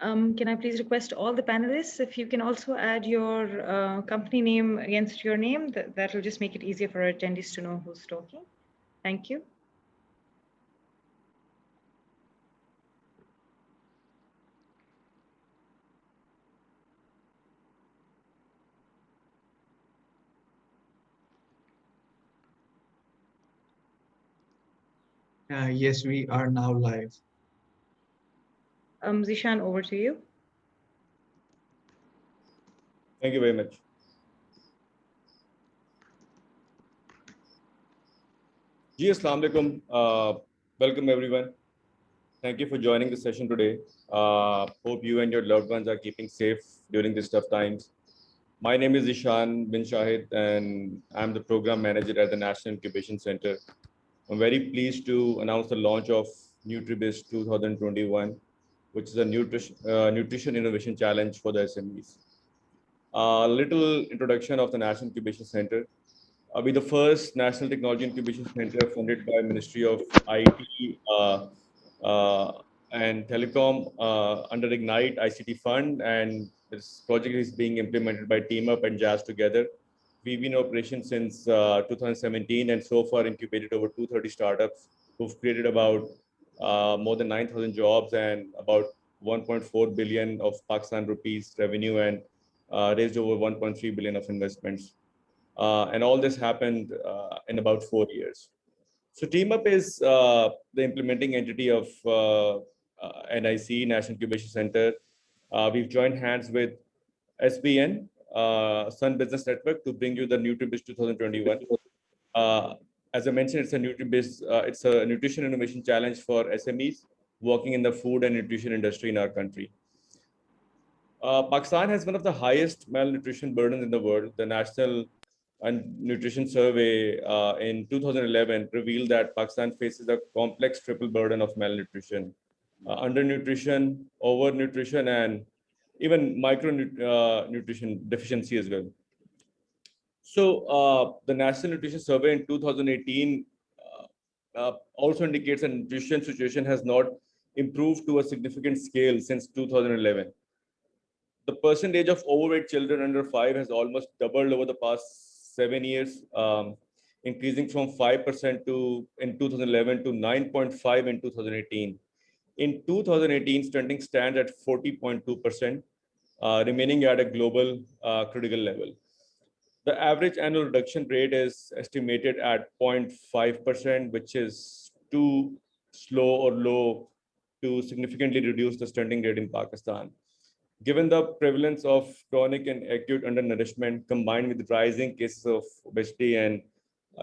Can I please request all the panelists, if you can also add your company name against your name, that will just make it easier for our attendees to know who's talking. Thank you. Yes, we are now live. Zishan, over to you. Thank you very much. Ji, Assalamu alaikum. Welcome everyone. Thank you for joining the session today. Hope you and your loved ones are keeping safe during these tough times. My name is Ishan bin Shahid and I'm the program manager at the National Incubation Center. I'm very pleased to announce the launch of NutriBiz 2021, which is a nutrition innovation challenge for the SMEs. A little introduction of the National Incubation Center. We're the first National Technology Incubation Center funded by Ministry of IT uh, and Telecom under Ignite ICT Fund, and this project is being implemented by Team Up and Jazz Together. We've been in operation since 2017 and so far incubated over 230 startups who've created about more than 9,000 jobs and about 1.4 billion of Pakistan rupees revenue and raised over 1.3 billion of investments. And all this happened in about 4 years. So Team Up is the implementing entity of NIC, National Incubation Center. We've joined hands with SBN, Sun Business Network, to bring you the NutriBiz 2021. As I mentioned, it's a nutrition innovation challenge for SMEs working in the food and nutrition industry in our country. Pakistan has one of the highest malnutrition burdens in the world. The National Nutrition Survey in 2011 revealed that Pakistan faces a complex triple burden of malnutrition, undernutrition, overnutrition, and even micronutrition deficiency as well. So the National Nutrition Survey in 2018 also indicates that nutrition situation has not improved to a significant scale since 2011. The percentage of overweight children under 5 has almost doubled over the past 7 years, increasing from 5% in 2011 to 9.5 in 2018. In 2018, stunting stands at 40.2%, remaining at a global critical level. The average annual reduction rate is estimated at 0.5%, which is too slow or low to significantly reduce the stunting rate in Pakistan. Given the prevalence of chronic and acute undernourishment combined with rising cases of obesity and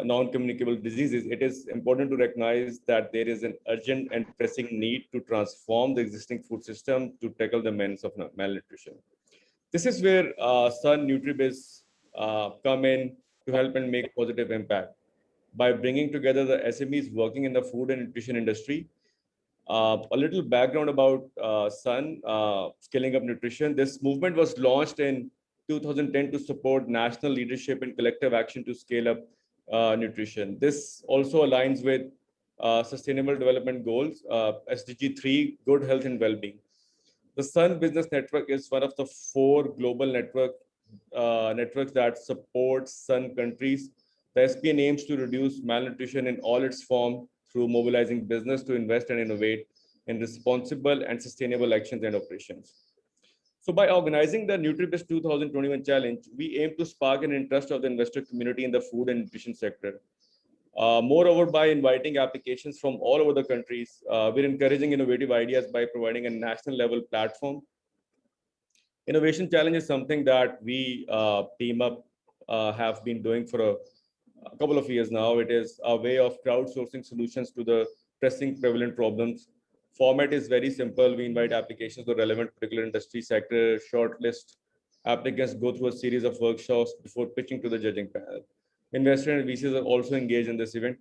non-communicable diseases, it is important to recognize that there is an urgent and pressing need to transform the existing food system to tackle the menace of malnutrition. This is where Sun NutriBiz come in to help and make positive impact. By bringing together the SMEs working in the food and nutrition industry, a little background about Sun, Scaling Up Nutrition. This movement was launched in 2010 to support national leadership and collective action to scale up nutrition. This also aligns with Sustainable Development Goals, SDG 3, Good Health and Well-being. The Sun Business Network is one of the 4 global networks that support Sun countries. The SPN aims to reduce malnutrition in all its forms through mobilizing business to invest and innovate in responsible and sustainable actions and operations. So by organizing the NutriBiz 2021 challenge, we aim to spark an interest of the investor community in the food and nutrition sector. Moreover, by inviting applications from all over the countries, we're encouraging innovative ideas by providing a national level platform. Innovation challenge is something that we Team Up have been doing for a couple of years now. It is a way of crowdsourcing solutions to the pressing prevalent problems. Format is very simple. We invite applications to relevant particular industry sector, shortlist applicants, go through a series of workshops before pitching to the judging panel. Investors and VCs are also engaged in this event.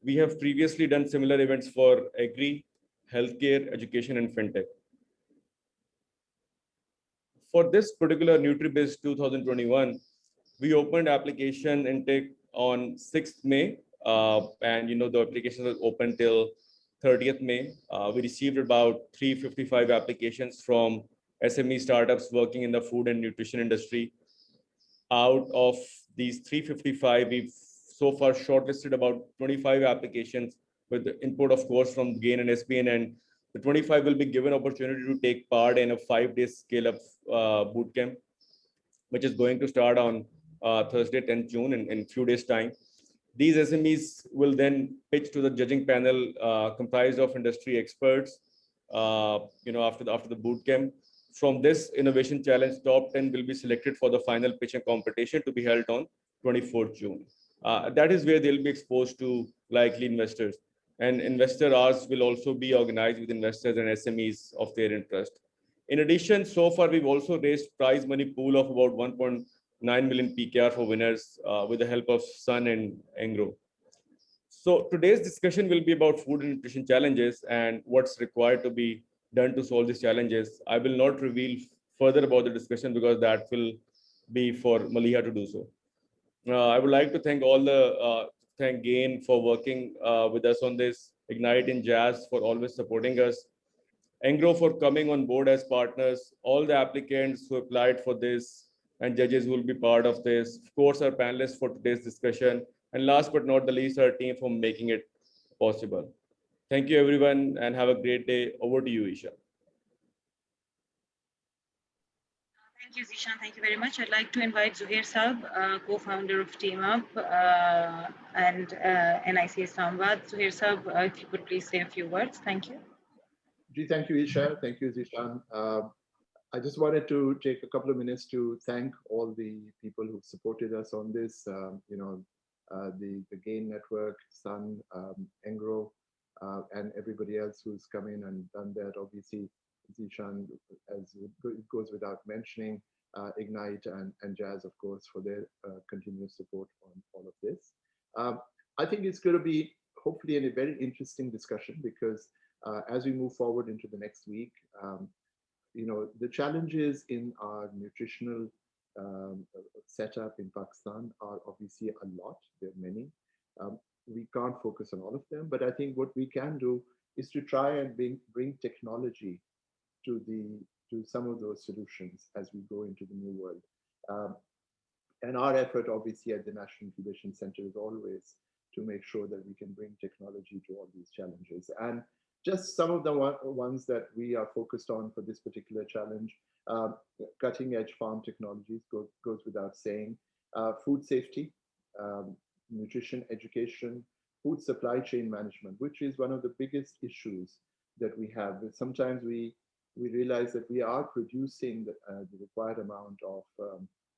We have previously done similar events for Agri, healthcare, education, and fintech. For this particular NutriBiz 2021, we opened application intake on 6th May, and the application was open till 30th May. We received about 355 applications from SME startups working in the food and nutrition industry. Out of these 355, we've so far shortlisted about 25 applications with the input, of course, from GAIN and SBN, and the 25 will be given opportunity to take part in a 5-day scale-up bootcamp, which is going to start on Thursday, 10th June, in a few days' time. These SMEs will then pitch to the judging panel comprised of industry experts, after the bootcamp. From this innovation challenge, top 10 will be selected for the final pitching competition to be held on 24th June. That is where they'll be exposed to likely investors. And investor hours will also be organized with investors and SMEs of their interest. In addition, so far, we've also raised prize money pool of about 1.9 million PKR for winners with the help of Sun and Engro. So today's discussion will be about food and nutrition challenges and what's required to be done to solve these challenges. I will not reveal further about the discussion because that will be for Maliha to do so. I would like to thank GAIN for working with us on this, Ignite and Jazz for always supporting us, Engro for coming on board as partners, all the applicants who applied for this, and judges who will be part of this. Of course, our panelists for today's discussion. And last but not the least, our team for making it possible. Thank you, everyone, and have a great day. Over to you, Isha. Thank you, Zishan. Thank you very much. I'd like to invite Zuhair Saab, co-founder of Team Up and NICS Samvad. Zuhair Saab, if you could please say a few words. Thank you. Thank you, Isha. Thank you, Zishan. I just wanted to take a couple of minutes to thank all the people who supported us on this, the GAIN network, Sun, Engro, and everybody else who's come in and done that. Obviously, Zishan, as it goes without mentioning, Ignite and Jazz, of course, for their continuous support on all of this. I think it's going to be hopefully a very interesting discussion because as we move forward into the next week, the challenges in our nutritional setup in Pakistan are obviously a lot. There are many. We can't focus on all of them, but I think what we can do is to try and bring technology to some of those solutions as we go into the new world. And our effort, obviously, at the National Incubation Center is always to make sure that we can bring technology to all these challenges. And just some of the ones that we are focused on for this particular challenge, cutting edge farm technologies goes without saying, food safety, nutrition education, food supply chain management, which is one of the biggest issues that we have. Sometimes we realize that we are producing the required amount of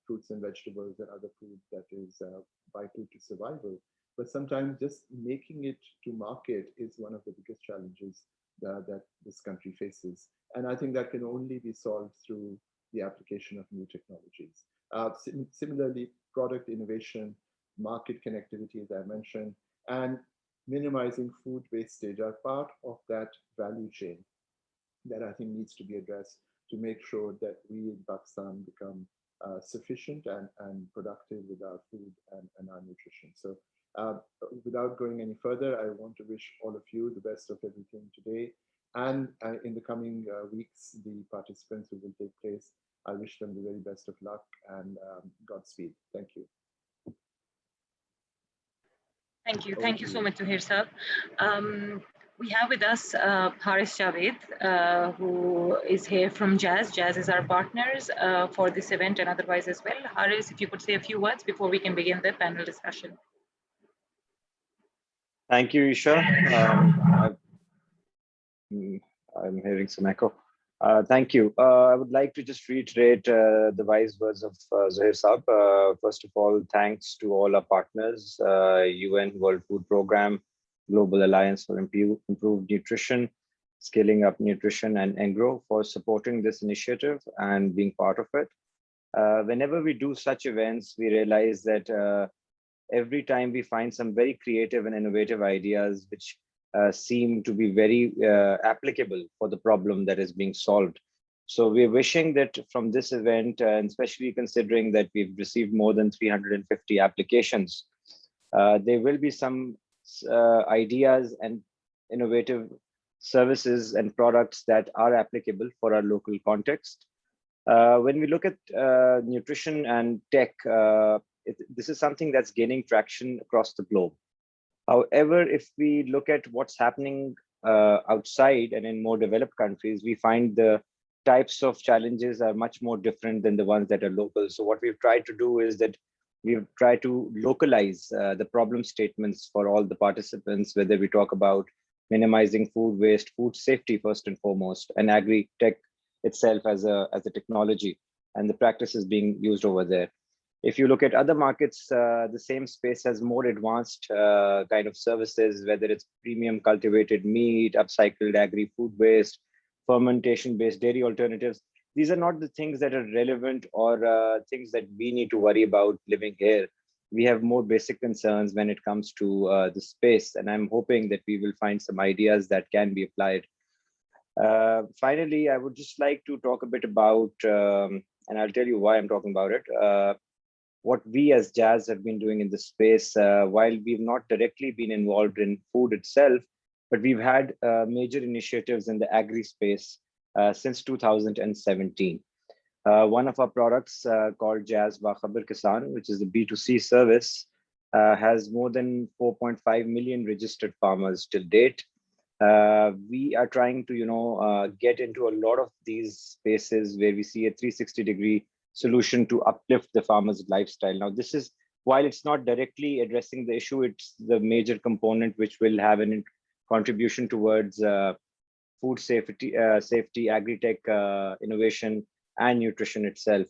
fruits and vegetables and other food that is vital to survival. But sometimes just making it to market is one of the biggest challenges that this country faces. And I think that can only be solved through the application of new technologies. Similarly, product innovation, market connectivity, as I mentioned, and minimizing food wastage are part of that value chain that I think needs to be addressed to make sure that we in Pakistan become sufficient and productive with our food and our nutrition. So without going any further, I want to wish all of you the best of everything today. And in the coming weeks, the participants who will take place, I wish them the very best of luck and Godspeed. Thank you. Thank you. Thank you so much, Zuhair Saab. We have with us Maliha Javed, who is here from Jazz. Jazz is our partners for this event and otherwise as well. Haris, if you could say a few words before we can begin the panel discussion. Thank you, Isha. I'm hearing some echo. Thank you. I would like to just reiterate the wise words of Zuhair Saab. First of all, thanks to all our partners, UN World Food Programme, Global Alliance for Improved Nutrition, Scaling Up Nutrition, and Engro for supporting this initiative and being part of it. Whenever we do such events, we realize that every time we find some very creative and innovative ideas which seem to be very applicable for the problem that is being solved. So we're wishing that from this event, and especially considering that we've received more than 350 applications, there will be some ideas and innovative services and products that are applicable for our local context. When we look at nutrition and tech, this is something that's gaining traction across the globe. However, if we look at what's happening outside and in more developed countries, we find the types of challenges are much more different than the ones that are local. So what we've tried to do is that we've tried to localize the problem statements for all the participants, whether we talk about minimizing food waste, food safety first and foremost, and agri-tech itself as a technology and the practices being used over there. If you look at other markets, the same space has more advanced kind of services, whether it's premium cultivated meat, upcycled agri-food waste, fermentation-based dairy alternatives. These are not the things that are relevant or things that we need to worry about living here. We have more basic concerns when it comes to the space, and I'm hoping that we will find some ideas that can be applied. Finally, I would just like to talk a bit about, and I'll tell you why I'm talking about it, what we as Jazz have been doing in this space. While we've not directly been involved in food itself, but we've had major initiatives in the agri space since 2017. One of our products called Jazz Bakhabar Kisan, which is the B2C service, has more than 4.5 million registered farmers till date. We are trying to, get into a lot of these spaces where we see a 360-degree solution to uplift the farmer's lifestyle. Now, this is, while it's not directly addressing the issue, it's the major component which will have an contribution towards food safety, agri-tech innovation, and nutrition itself.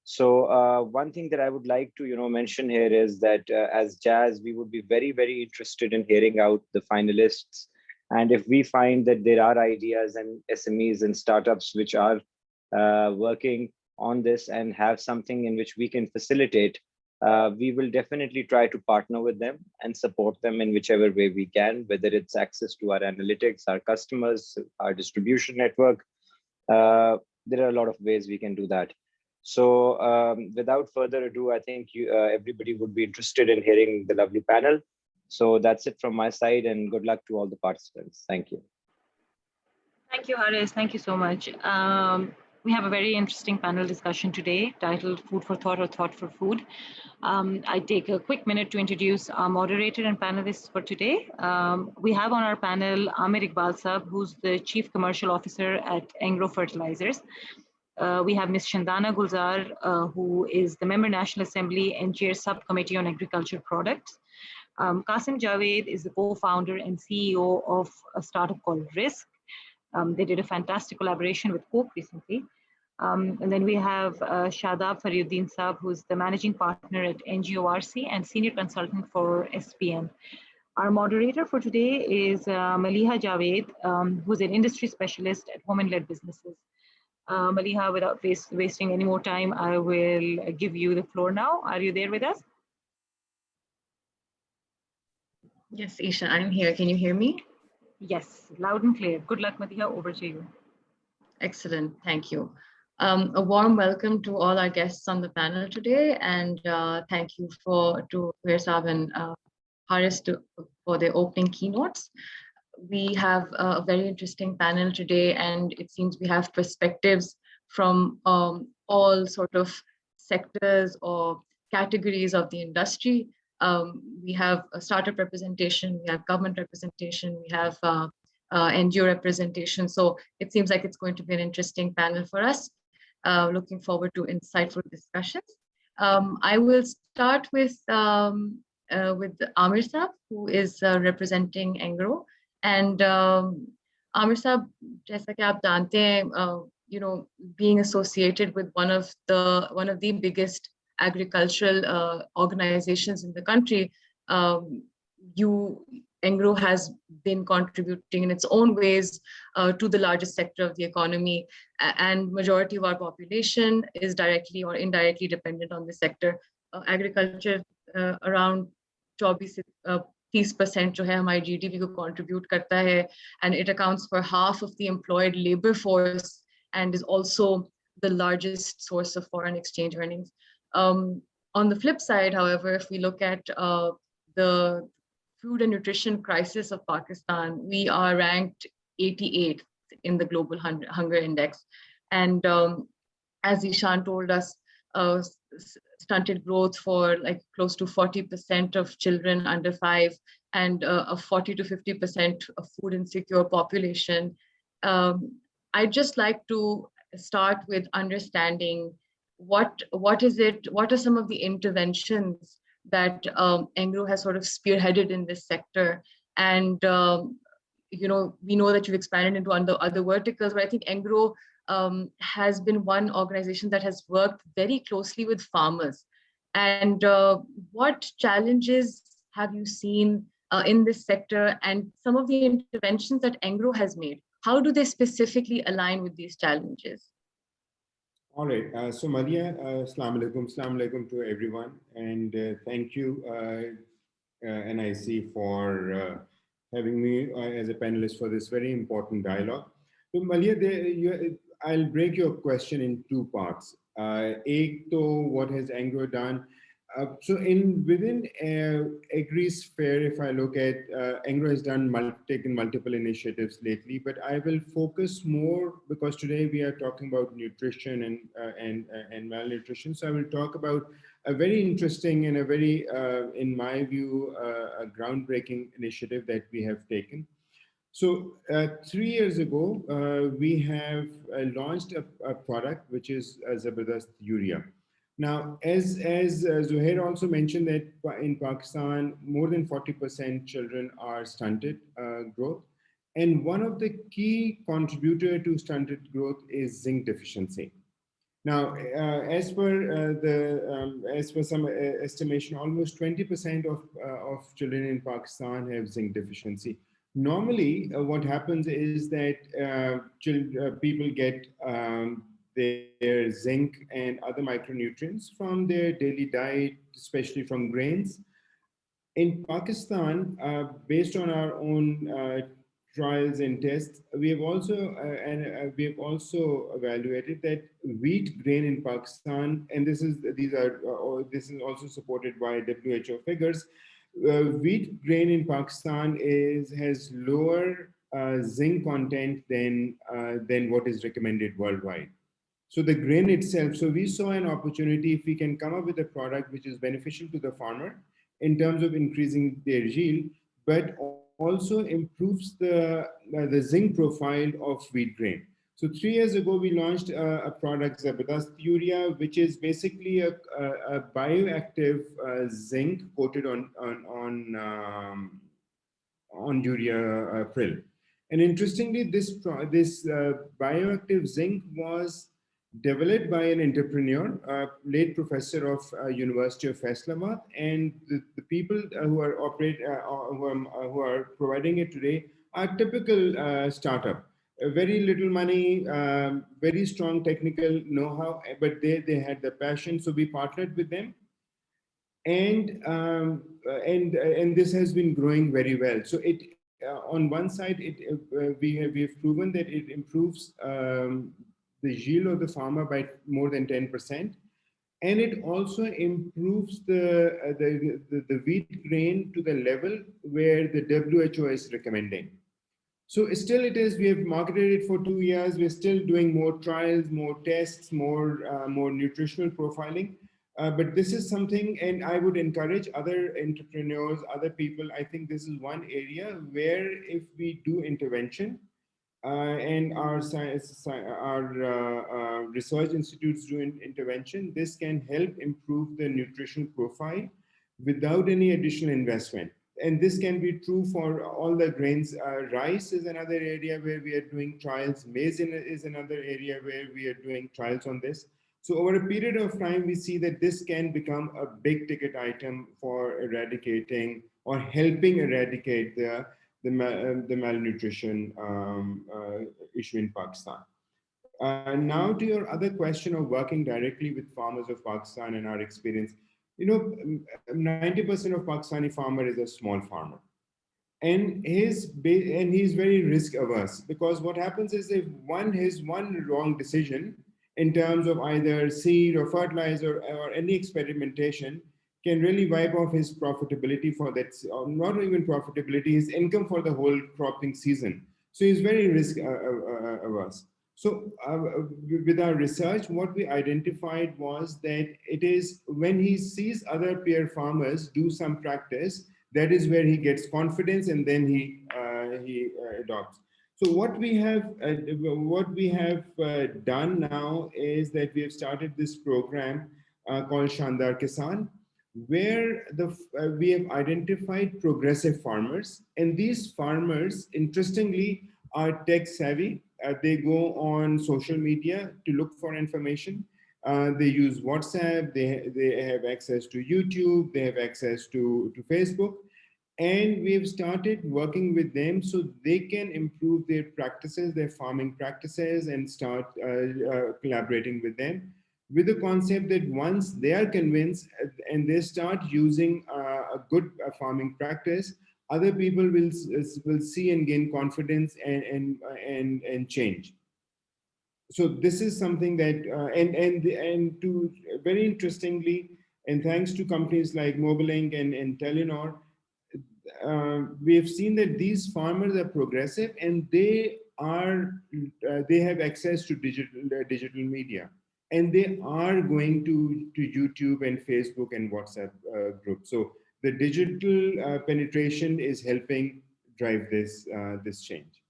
So one thing that I would like to mention here is that as Jazz, we would be very, very interested in hearing out the finalists. And if we find that there are ideas and SMEs and startups which are working on this and have something in which we can facilitate, we will definitely try to partner with them and support them in whichever way we can, whether it's access to our analytics, our customers, our distribution network. There are a lot of ways we can do that. So without further ado, I think everybody would be interested in hearing the lovely panel. So that's it from my side, and good luck to all the participants. Thank you. Thank you, Haris. Thank you so much. We have a very interesting panel discussion today titled Food for Thought or Thought for Food. I take a quick minute to introduce our moderator and panelists for today. We have on our panel Amir Iqbal Sab, who's the Chief Commercial Officer at Engro Fertilizers. We have Ms. Shandana Gulzar, who is the Member National Assembly and Chair Subcommittee on Agriculture Products. Qasim Javed is the co-founder and CEO of a startup called Rizq. They did a fantastic collaboration with Coke recently. And then we have Shadab Fariduddin Saab, who's the managing partner at NGORC and senior consultant for SPM. Our moderator for today is Maliha Javed, who's an industry specialist at women-led businesses. Maliha, without wasting any more time, I will give you the floor now. Are you there with us? Yes, Isha, I'm here. Can you hear me? Yes, loud and clear. Good luck, Maliha. Over to you. Excellent. Thank you. A warm welcome to all our guests on the panel today, and thank you to Saab and Haris for their opening keynotes. We have a very interesting panel today, and it seems we have perspectives from all sort of sectors or categories of the industry. We have a startup representation, we have government representation, we have NGO representation. So it seems like it's going to be an interesting panel for us. Looking forward to insightful discussions. I will start with Amir Saab, who is representing Engro. And Amir Saab, jaisa ki aap jante hain, being associated with one of the biggest agricultural organizations in the country, Engro has been contributing in its own ways to the largest sector of the economy, and majority of our population is directly or indirectly dependent on this sector. Agriculture around 30% जो है हमारी GDP को contribute करता है, and it accounts for half of the employed labor force and is also the largest source of foreign exchange earnings. On the flip side, however, if we look at the food and nutrition crisis of Pakistan, we are ranked 88th in the global hunger index. And as Ishan told us, stunted growth for like close to 40% of children under 5 and a 40 to 50% of food insecure population. I'd just like to start with understanding what are some of the interventions that Engro has sort of spearheaded in this sector. And we know that you've expanded into other verticals, but I think Engro has been one organization that has worked very closely with farmers. And what challenges have you seen in this sector, and some of the interventions that Engro has made? How do they specifically align with these challenges? All right. So Maliha, Assalamu alaikum to everyone. And thank you, NIC, for having me as a panelist for this very important dialogue. So Maliha, I'll break your question in two parts. What has Engro done? So within Agri sphere, if I look at Engro has taken multiple initiatives lately, but I will focus more because today we are talking about nutrition and malnutrition. So I will talk about a very interesting and a very, in my view, a groundbreaking initiative that we have taken. So 3 years ago, we have launched a product which is Zabardast Urea. Now, as Zuhair also mentioned that in Pakistan, more than 40% children are stunted growth. And one of the key contributor to stunted growth is zinc deficiency. Now, as per some estimation, almost 20% of children in Pakistan have zinc deficiency. Normally, what happens is that people get their zinc and other micronutrients from their daily diet, especially from grains. In Pakistan, based on our own trials and tests, we have also evaluated that wheat grain in Pakistan, and this is also supported by WHO figures. Wheat grain in Pakistan has lower zinc content than what is recommended worldwide. So the grain itself, so we saw an opportunity if we can come up with a product which is beneficial to the farmer in terms of increasing their yield, but also improves the zinc profile of wheat grain. So 3 years ago, we launched a product, Zabardast Urea, which is basically a bioactive zinc coated on urea prill. And interestingly, this bioactive zinc was developed by an entrepreneur, late professor of University of Faisalabad, and the people who are providing it today are typical startup. Very little money, very strong technical know-how, but they had the passion, so we partnered with them, and this has been growing very well. So it on one side, we have proven that it improves the yield of the farmer by more than 10%, and it also improves the wheat grain to the level where the WHO is recommending. So still we have marketed it for 2 years. We're still doing more trials, more tests, more nutritional profiling. But this is something, and I would encourage other entrepreneurs, other people. I think this is one area where if we do intervention, and our research institutes do intervention, this can help improve the nutritional profile without any additional investment. And this can be true for all the grains. Rice is another area where we are doing trials. Maize is another area where we are doing trials on this. So over a period of time, we see that this can become a big ticket item for eradicating or helping eradicate the malnutrition issue in Pakistan. Now to your other question of working directly with farmers of Pakistan and our experience, 90% of Pakistani farmer is a small farmer. And he's very risk averse, because what happens is if one has one wrong decision in terms of either seed or fertilizer or any experimentation, can really wipe off his profitability for that, or not even profitability, his income for the whole cropping season. So he's very risk averse. So with our research, what we identified was that it is when he sees other peer farmers do some practice, that is where he gets confidence, and then he adopts. So what we have done now is that we have started this program called Shandar Kisan, where we have identified progressive farmers, and these farmers, interestingly, are tech savvy. They go on social media to look for information. They use WhatsApp. They have access to YouTube. They have access to Facebook. And we've started working with them so they can improve their practices, their farming practices, and start collaborating with them, with the concept that once they are convinced and they start using a good farming practice, other people will see and gain confidence and change. So this is something that and to very interestingly, and thanks to companies like Mobilink and Telenor, we have seen that these farmers are progressive, and they have access to digital media, and they are going to YouTube and Facebook and WhatsApp groups. So the digital penetration is helping drive this change.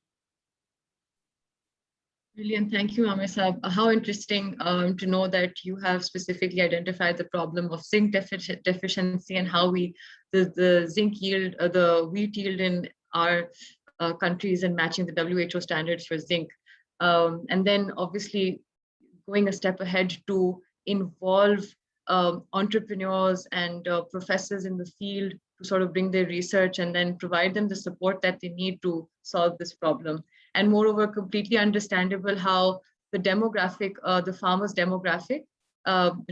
Brilliant. Thank you, Amir Saab. How interesting to know that you have specifically identified the problem of zinc deficiency and how the zinc yield, the wheat yield in our countries and matching the WHO standards for zinc. And then obviously going a step ahead to involve entrepreneurs and professors in the field to sort of bring their research and then provide them the support that they need to solve this problem. And moreover, completely understandable how the demographic, the farmers' demographic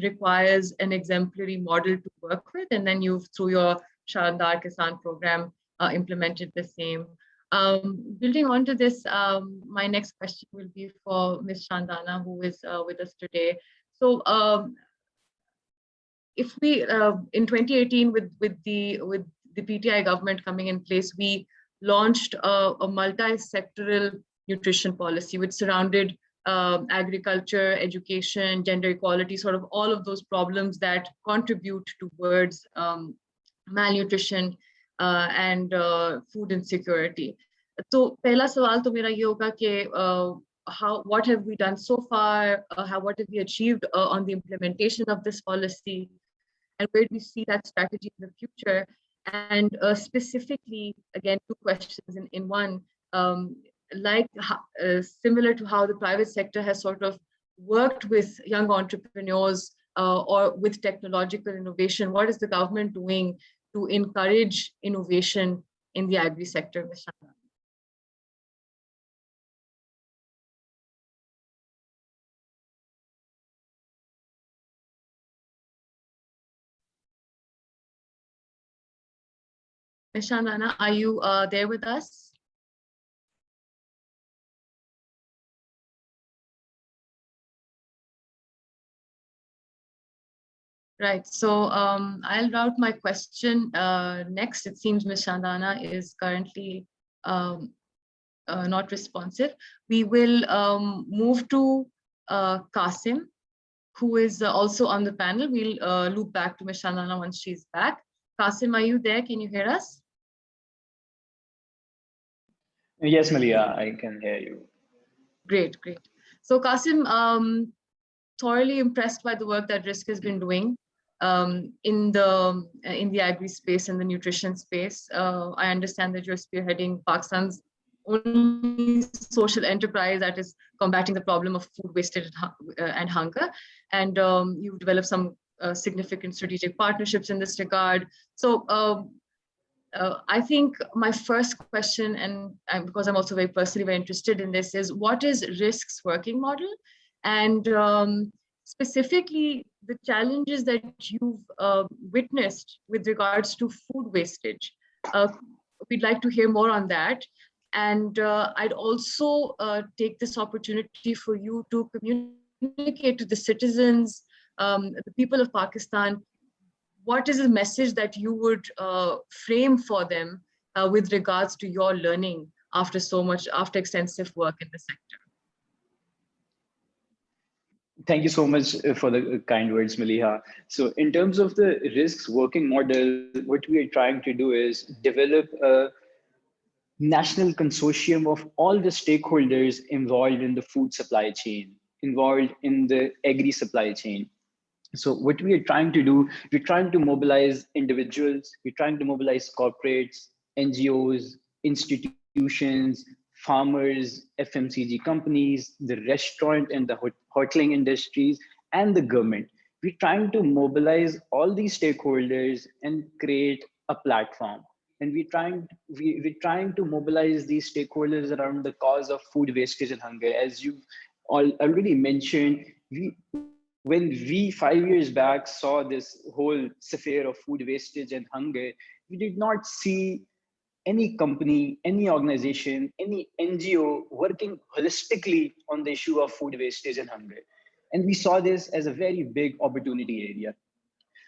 requires an exemplary model to work with. And then you've, through your Shandar Kisan program, implemented the same. Building on to this, my next question will be for Ms. Shandana, who is with us today. So if we, in 2018, with the PTI government coming in place, we launched a multi-sectoral nutrition policy, which surrounded agriculture, education, gender equality, sort of all of those problems that contribute towards malnutrition and food insecurity. So, pehla sawal to mera ye hoga ke what have we done so far? What have we achieved on the implementation of this policy? And where do we see that strategy in the future? And specifically, again, two questions in one, similar to how the private sector has sort of worked with young entrepreneurs or with technological innovation, what is the government doing to encourage innovation in the agri sector, Ms. Shandana? Ms. Shandana, are you there with us? Right, so I'll route my question next. It seems Ms. Shandana is currently not responsive. We will move to Qasim, who is also on the panel. We'll loop back to Ms. Shandana once she's back. Qasim, are you there? Can you hear us? Yes, Maliha, I can hear you. Great, great. So Qasim, thoroughly impressed by the work that Rizq has been doing in the agri space and the nutrition space. I understand that you're spearheading Pakistan's only social enterprise that is combating the problem of food wastage and hunger. And you've developed some significant strategic partnerships in this regard. So I think my first question, and because I'm also very personally very interested in this, is what is Rizq's working model? And specifically the challenges that you've witnessed with regards to food wastage. We'd like to hear more on that. And I'd also take this opportunity for you to communicate to the citizens, the people of Pakistan, what is the message that you would frame for them with regards to your learning after extensive work in the sector? Thank you so much for the kind words, Maliha. So in terms of the risks working model, what we are trying to do is develop a national consortium of all the stakeholders involved in the food supply chain, involved in the agri supply chain. So what we are trying to do, we're trying to mobilize individuals, we're trying to mobilize corporates, NGOs, institutions, farmers, FMCG companies, the restaurant and the hoteling industries, and the government. We're trying to mobilize all these stakeholders and create a platform. And we're trying to mobilize these stakeholders around the cause of food wastage and hunger. As you already mentioned, when we 5 years back saw this whole sphere of food wastage and hunger, we did not see any company, any organization, any NGO working holistically on the issue of food wastage and hunger. And we saw this as a very big opportunity area.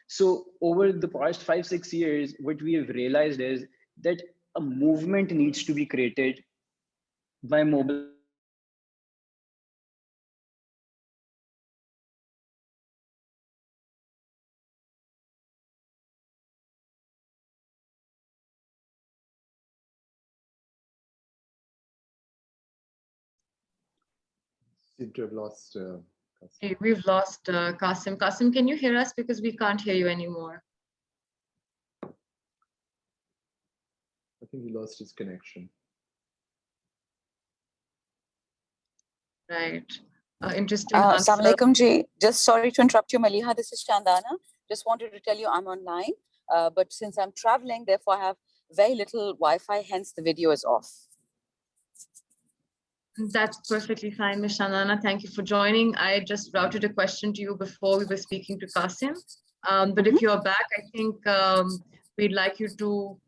So over the past 5-6 years, what we have realized is that a movement needs to be created by mobilizing Seem to have lost Qasim. Hey, we've lost Qasim. Qasim, can you hear us? Because we can't hear you anymore. I think he lost his connection. Right. Interesting Assalamu answer. alaikum ji. Just sorry to interrupt you, Maliha. This is Shandana. Just wanted to tell you I'm online, but since I'm traveling, therefore I have very little Wi-Fi, hence the video is off. That's perfectly fine, Ms. Shandana. Thank you for joining. I just routed a question to you before we were speaking to Qasim. But if you're back, I think we'd like you to,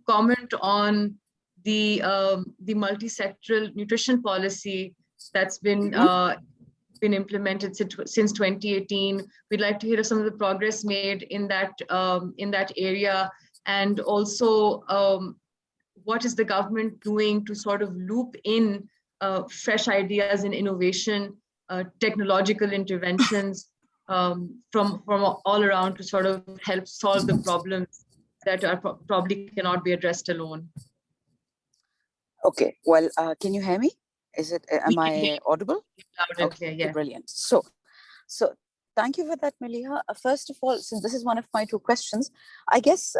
comment on the multi-sectoral nutrition policy that's been implemented since 2018. We'd like to hear some of the progress made in that area, and also what is the government doing to sort of loop in fresh ideas and innovation, technological interventions from all around to sort of help solve the problems that are probably cannot be addressed alone. Okay, well, can you hear me? Am I audible? Okay, yeah. Brilliant. So thank you for that, Maliha. First of all, since this is one of my two questions, I guess,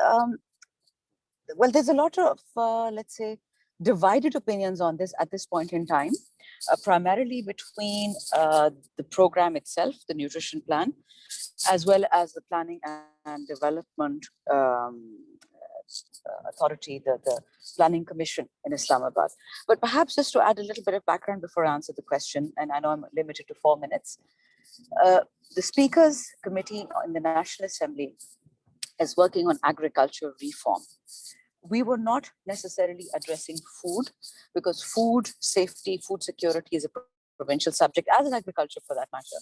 well, there's a lot of, let's say, divided opinions on this at this point in time, primarily between the program itself, the nutrition plan, as well as the planning and development authority, the planning commission in Islamabad. But perhaps just to add a little bit of background before I answer the question, and I know I'm limited to 4 minutes. The Speakers Committee in the National Assembly is working on agriculture reform. We were not necessarily addressing food, because food safety, food security is a provincial subject, as is agriculture for that matter.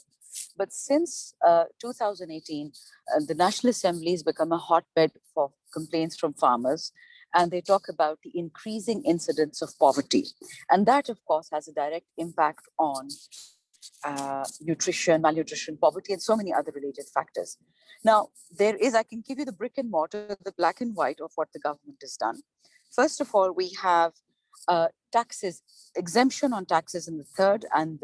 But since 2018, the National Assembly has become a hotbed for complaints from farmers, and they talk about the increasing incidence of poverty. And that, of course, has a direct impact on nutrition, malnutrition, poverty, and so many other related factors. Now, I can give you the brick and mortar, the black and white of what the government has done. First of all, we have taxes, exemption on taxes in the third and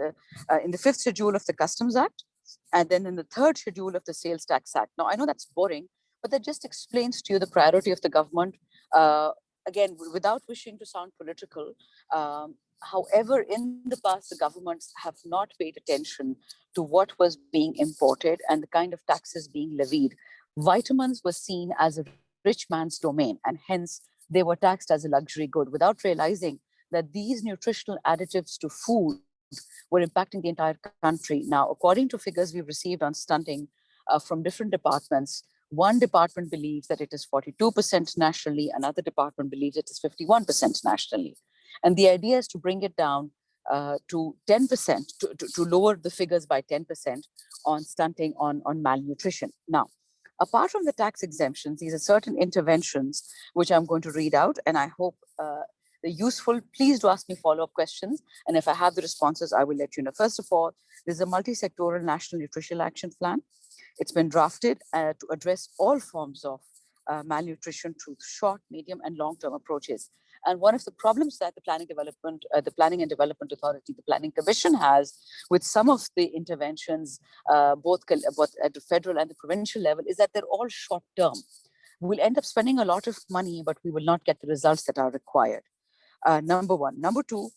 in the fifth schedule of the Customs Act, and then in the third schedule of the Sales Tax Act. Now, I know that's boring, but that just explains to you the priority of the government. Again, without wishing to sound political, however, in the past, the governments have not paid attention to what was being imported and the kind of taxes being levied. Vitamins were seen as a rich man's domain, and hence they were taxed as a luxury good, without realizing that these nutritional additives to food were impacting the entire country. Now, according to figures we've received on stunting from different departments, one department believes that it is 42% nationally, another department believes it is 51% nationally. And the idea is to bring it down to 10%, to lower the figures by 10% on stunting, on malnutrition. Now, apart from the tax exemptions, these are certain interventions which I'm going to read out, and I hope they're useful. Please do ask me follow-up questions. And if I have the responses, I will let you know. First of all, there's a multi-sectoral National Nutritional Action Plan. It's been drafted to address all forms of malnutrition through short, medium, and long-term approaches. And one of the problems that the Planning and Development Authority, the Planning Commission, has with some of the interventions, both at the federal and the provincial level, is that they're all short-term. We'll end up spending a lot of money, but we will not get the results that are required. Number one. Number two,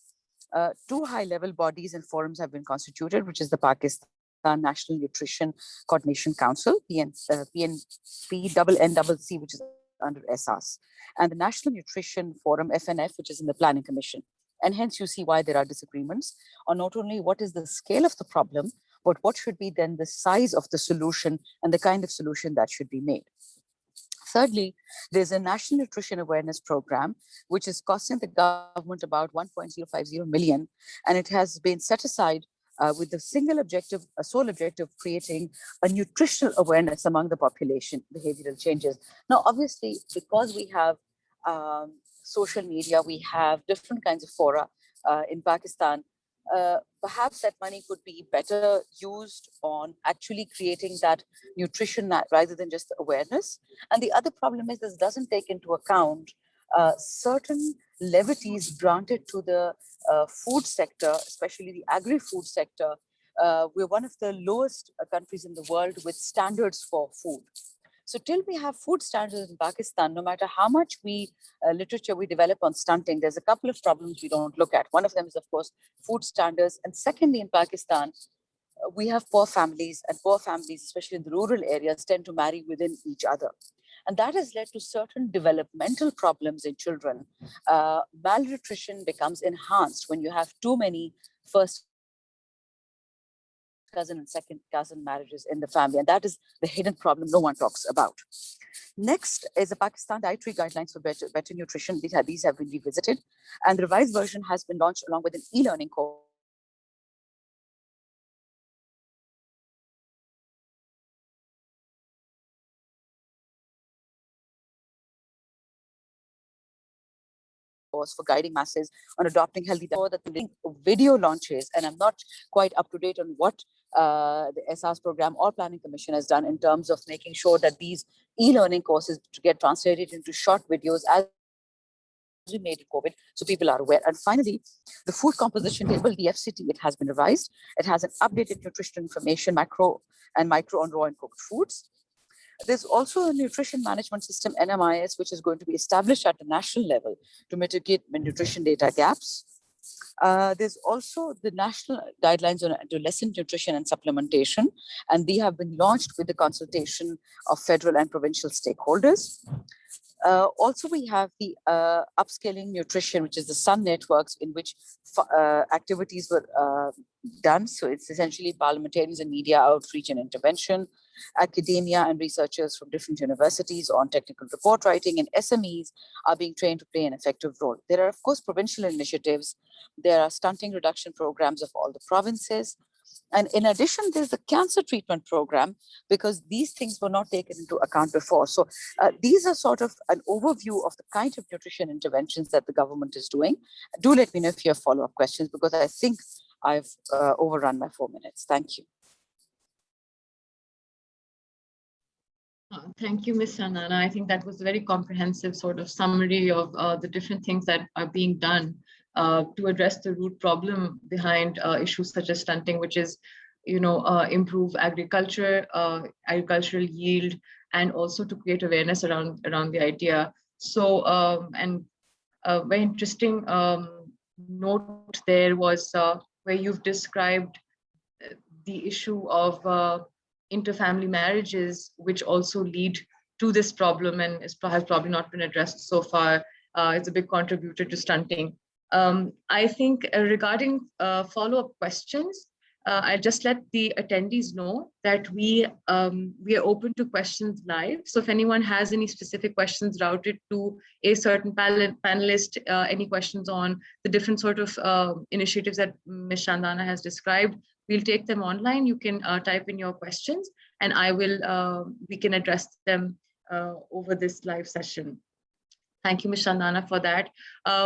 two high-level bodies and forums have been constituted, which is the Pakistan National Nutrition Coordination Council, PNNCC, which is under SARS, and the National Nutrition Forum, FNF, which is in the Planning Commission. And hence you see why there are disagreements on not only what is the scale of the problem, but what should be then the size of the solution and the kind of solution that should be made. Thirdly, there's a National Nutrition Awareness Program, which is costing the government about 1.050 million, and it has been set aside with the sole objective of creating a nutritional awareness among the population, behavioral changes. Now, obviously, because we have social media, we have different kinds of fora in Pakistan, perhaps that money could be better used on actually creating that nutrition rather than just awareness. And the other problem is this doesn't take into account certain levities granted to the food sector, especially the agri-food sector. We're one of the lowest countries in the world with standards for food. So till we have food standards in Pakistan, no matter how much literature we develop on stunting, there's a couple of problems we don't look at. One of them is, of course, food standards. And secondly, in Pakistan, we have poor families, and poor families, especially in the rural areas, tend to marry within each other. And that has led to certain developmental problems in children. Malnutrition becomes enhanced when you have too many first cousin and second cousin marriages in the family. And that is the hidden problem no one talks about. Next is the Pakistan Dietary Guidelines for Better Nutrition. These have been revisited, and the revised version has been launched along with an e-learning course for guiding masses on adopting healthy diet. That the video launches, and I'm not quite up to date on what the SR's program or Planning Commission has done in terms of making sure that these e-learning courses get translated into short videos as we made in COVID, so people are aware. And finally, the food composition table, the FCT, it has been revised. It has an updated nutritional information, macro and micro on raw and cooked foods. There's also a nutrition management system, NMIS, which is going to be established at the national level to mitigate nutrition data gaps. There's also the national guidelines on adolescent nutrition and supplementation, and they have been launched with the consultation of federal and provincial stakeholders. Also, we have the upscaling nutrition, which is the Sun networks in which activities were done. So it's essentially parliamentarians and media outreach and intervention, academia and researchers from different universities on technical report writing, and SMEs are being trained to play an effective role. There are, of course, provincial initiatives. There are stunting reduction programs of all the provinces. And in addition, there's the cancer treatment program, because these things were not taken into account before. So these are sort of an overview of the kind of nutrition interventions that the government is doing. Do let me know if you have follow-up questions, because I think I've overrun my 4 minutes. Thank you. Thank you, Ms. Shandana. I think that was a very comprehensive sort of summary of the different things that are being done to address the root problem behind issues such as stunting, which is, improve agriculture, agricultural yield, and also to create awareness around the idea. So, and a very interesting note there was where you've described the issue of interfamily marriages, which also lead to this problem and has probably not been addressed so far. It's a big contributor to stunting. I think regarding follow-up questions, I just let the attendees know that we are open to questions live. So if anyone has any specific questions routed to a certain panelist, any questions on the different sort of initiatives that Ms. Shandana has described, we'll take them online. You can type in your questions, and we can address them over this live session. Thank you, Ms. Shandana, for that.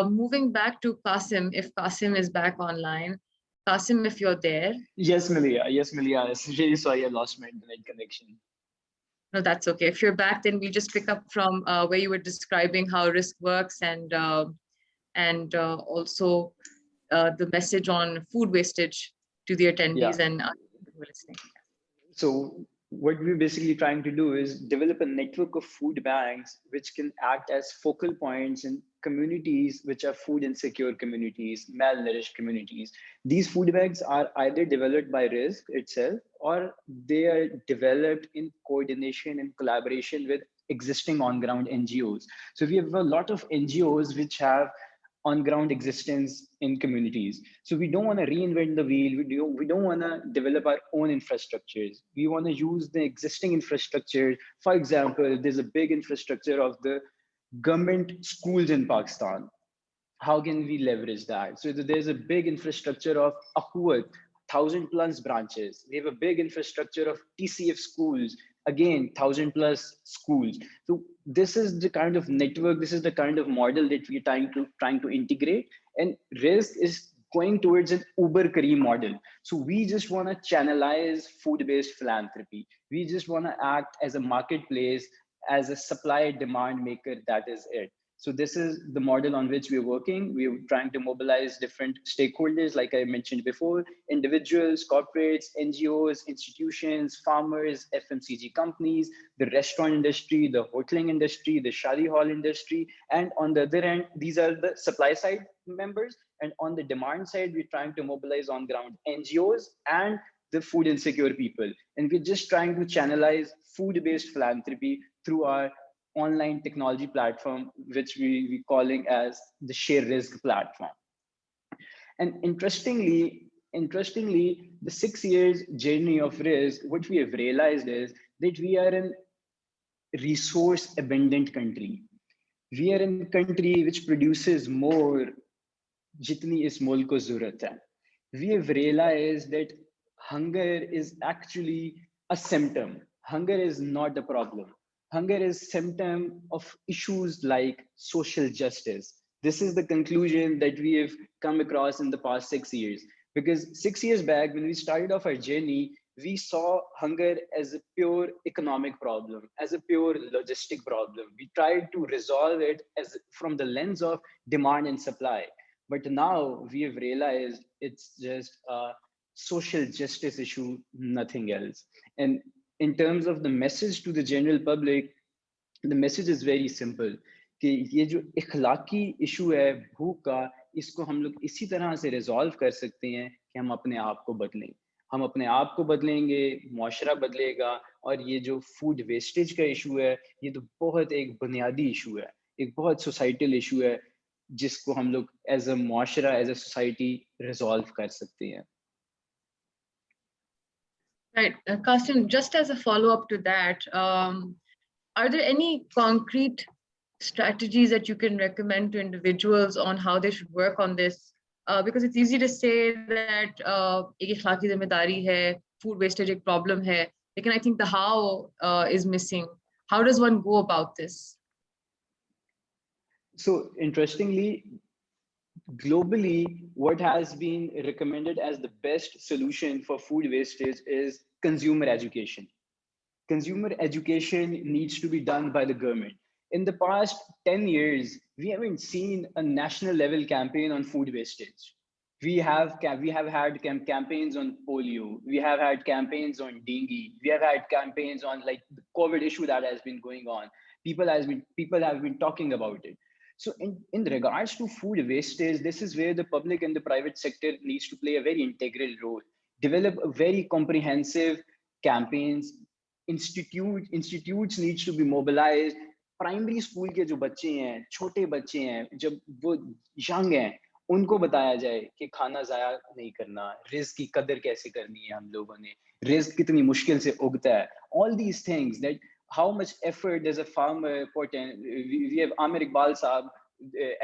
Moving back to Qasim, if Qasim is back online. Qasim, if you're there. Yes, Maliha. Yes, Maliha. Really sorry I lost my internet connection. No, that's okay. If you're back, then we'll just pick up from where you were describing how Rizq works and also the message on food wastage to the attendees Yeah. and who are listening. So what we're basically trying to do is develop a network of food banks which can act as focal points in communities which are food insecure communities, malnourished communities. These food banks are either developed by Rizq itself or they are developed in coordination and collaboration with existing on-ground NGOs. So we have a lot of NGOs which have on-ground existence in communities. So we don't want to reinvent the wheel. We don't want to develop our own infrastructures. We want to use the existing infrastructure. For example, there's a big infrastructure of the government schools in Pakistan. How can we leverage that? So there's a big infrastructure of Ahuat, 1,000+ branches. We have a big infrastructure of TCF schools, again, 1,000+ schools. So this is the kind of network, this is the kind of model that we're trying to integrate. And Rizq is going towards an Uber Careem model. So we just want to channelize food-based philanthropy. We just want to act as a marketplace, as a supply demand maker. That is it. So this is the model on which we're working. We're trying to mobilize different stakeholders, like I mentioned before, individuals, corporates, NGOs, institutions, farmers, FMCG companies, the restaurant industry, the hoteling industry, the shadi hall industry. And on the other end, these are the supply side members. And on the demand side, we're trying to mobilize on ground NGOs and the food insecure people. And we're just trying to channelize food-based philanthropy through our online technology platform, which we calling as the Share Rizq platform. And interestingly, the 6 years journey of Rizq, what we have realized is that we are a resource abundant country. We are in a country which produces more jitni is mulk ko zarurat hai. We have realized that hunger is actually a symptom. Hunger is not a problem. Hunger is symptom of issues like social justice. This is the conclusion that we have come across in the past 6 years. Because 6 years back, when we started off our journey, we saw hunger as a pure economic problem, as a pure logistic problem. We tried to resolve it as from the lens of demand and supply. But now we have realized it's just a social justice issue, nothing else. And in terms of the message to the general public, the message is very simple कि ये जो इखलाकी issue है भूख का, इसको हम लोग इसी तरह से रिजॉल्व कर सकते हैं कि हम अपने आप को बदलें. हम अपने आप को बदलेंगे, मुआशरा बदलेगा. और ये जो फूड वेस्टेज का इशू है, ये तो बहुत एक बुनियादी इशू है, एक बहुत सोसाइटल इशू है, जिसको हम लोग एज अ मुआशरा, एज अ सोसाइटी रिजॉल्व कर सकते हैं. Right, Qasim, just as a follow-up to that, are there any concrete strategies that you can recommend to individuals on how they should work on this? Because it's easy to say that एक इखलाकी जिम्मेदारी है, food wastage एक problem है, लेकिन I think the how is missing. How does one go about this? So interestingly, globally, what has been recommended as the best solution for food wastage is consumer education. Consumer education needs to be done by the government. In the past 10 years, we haven't seen a national level campaign on food wastage. We have had campaigns on polio. We have had campaigns on dengue. We have had campaigns on like the COVID issue that has been going on. People have been talking about it. So in regards to food wastage, this is where the public and the private sector needs to play a very integral role. Develop a very comprehensive campaigns. Institutes needs to be mobilized. Primary school के जो बच्चे हैं, छोटे बच्चे हैं, जब वो young हैं, उनको बताया जाए कि खाना जाया नहीं करना, रिस्क की कदर कैसे करनी है हम लोगों ने, रिस्क कितनी मुश्किल से उगता है. All these things, that how much effort does a farmer put in. We have Amir Iqbal Saab.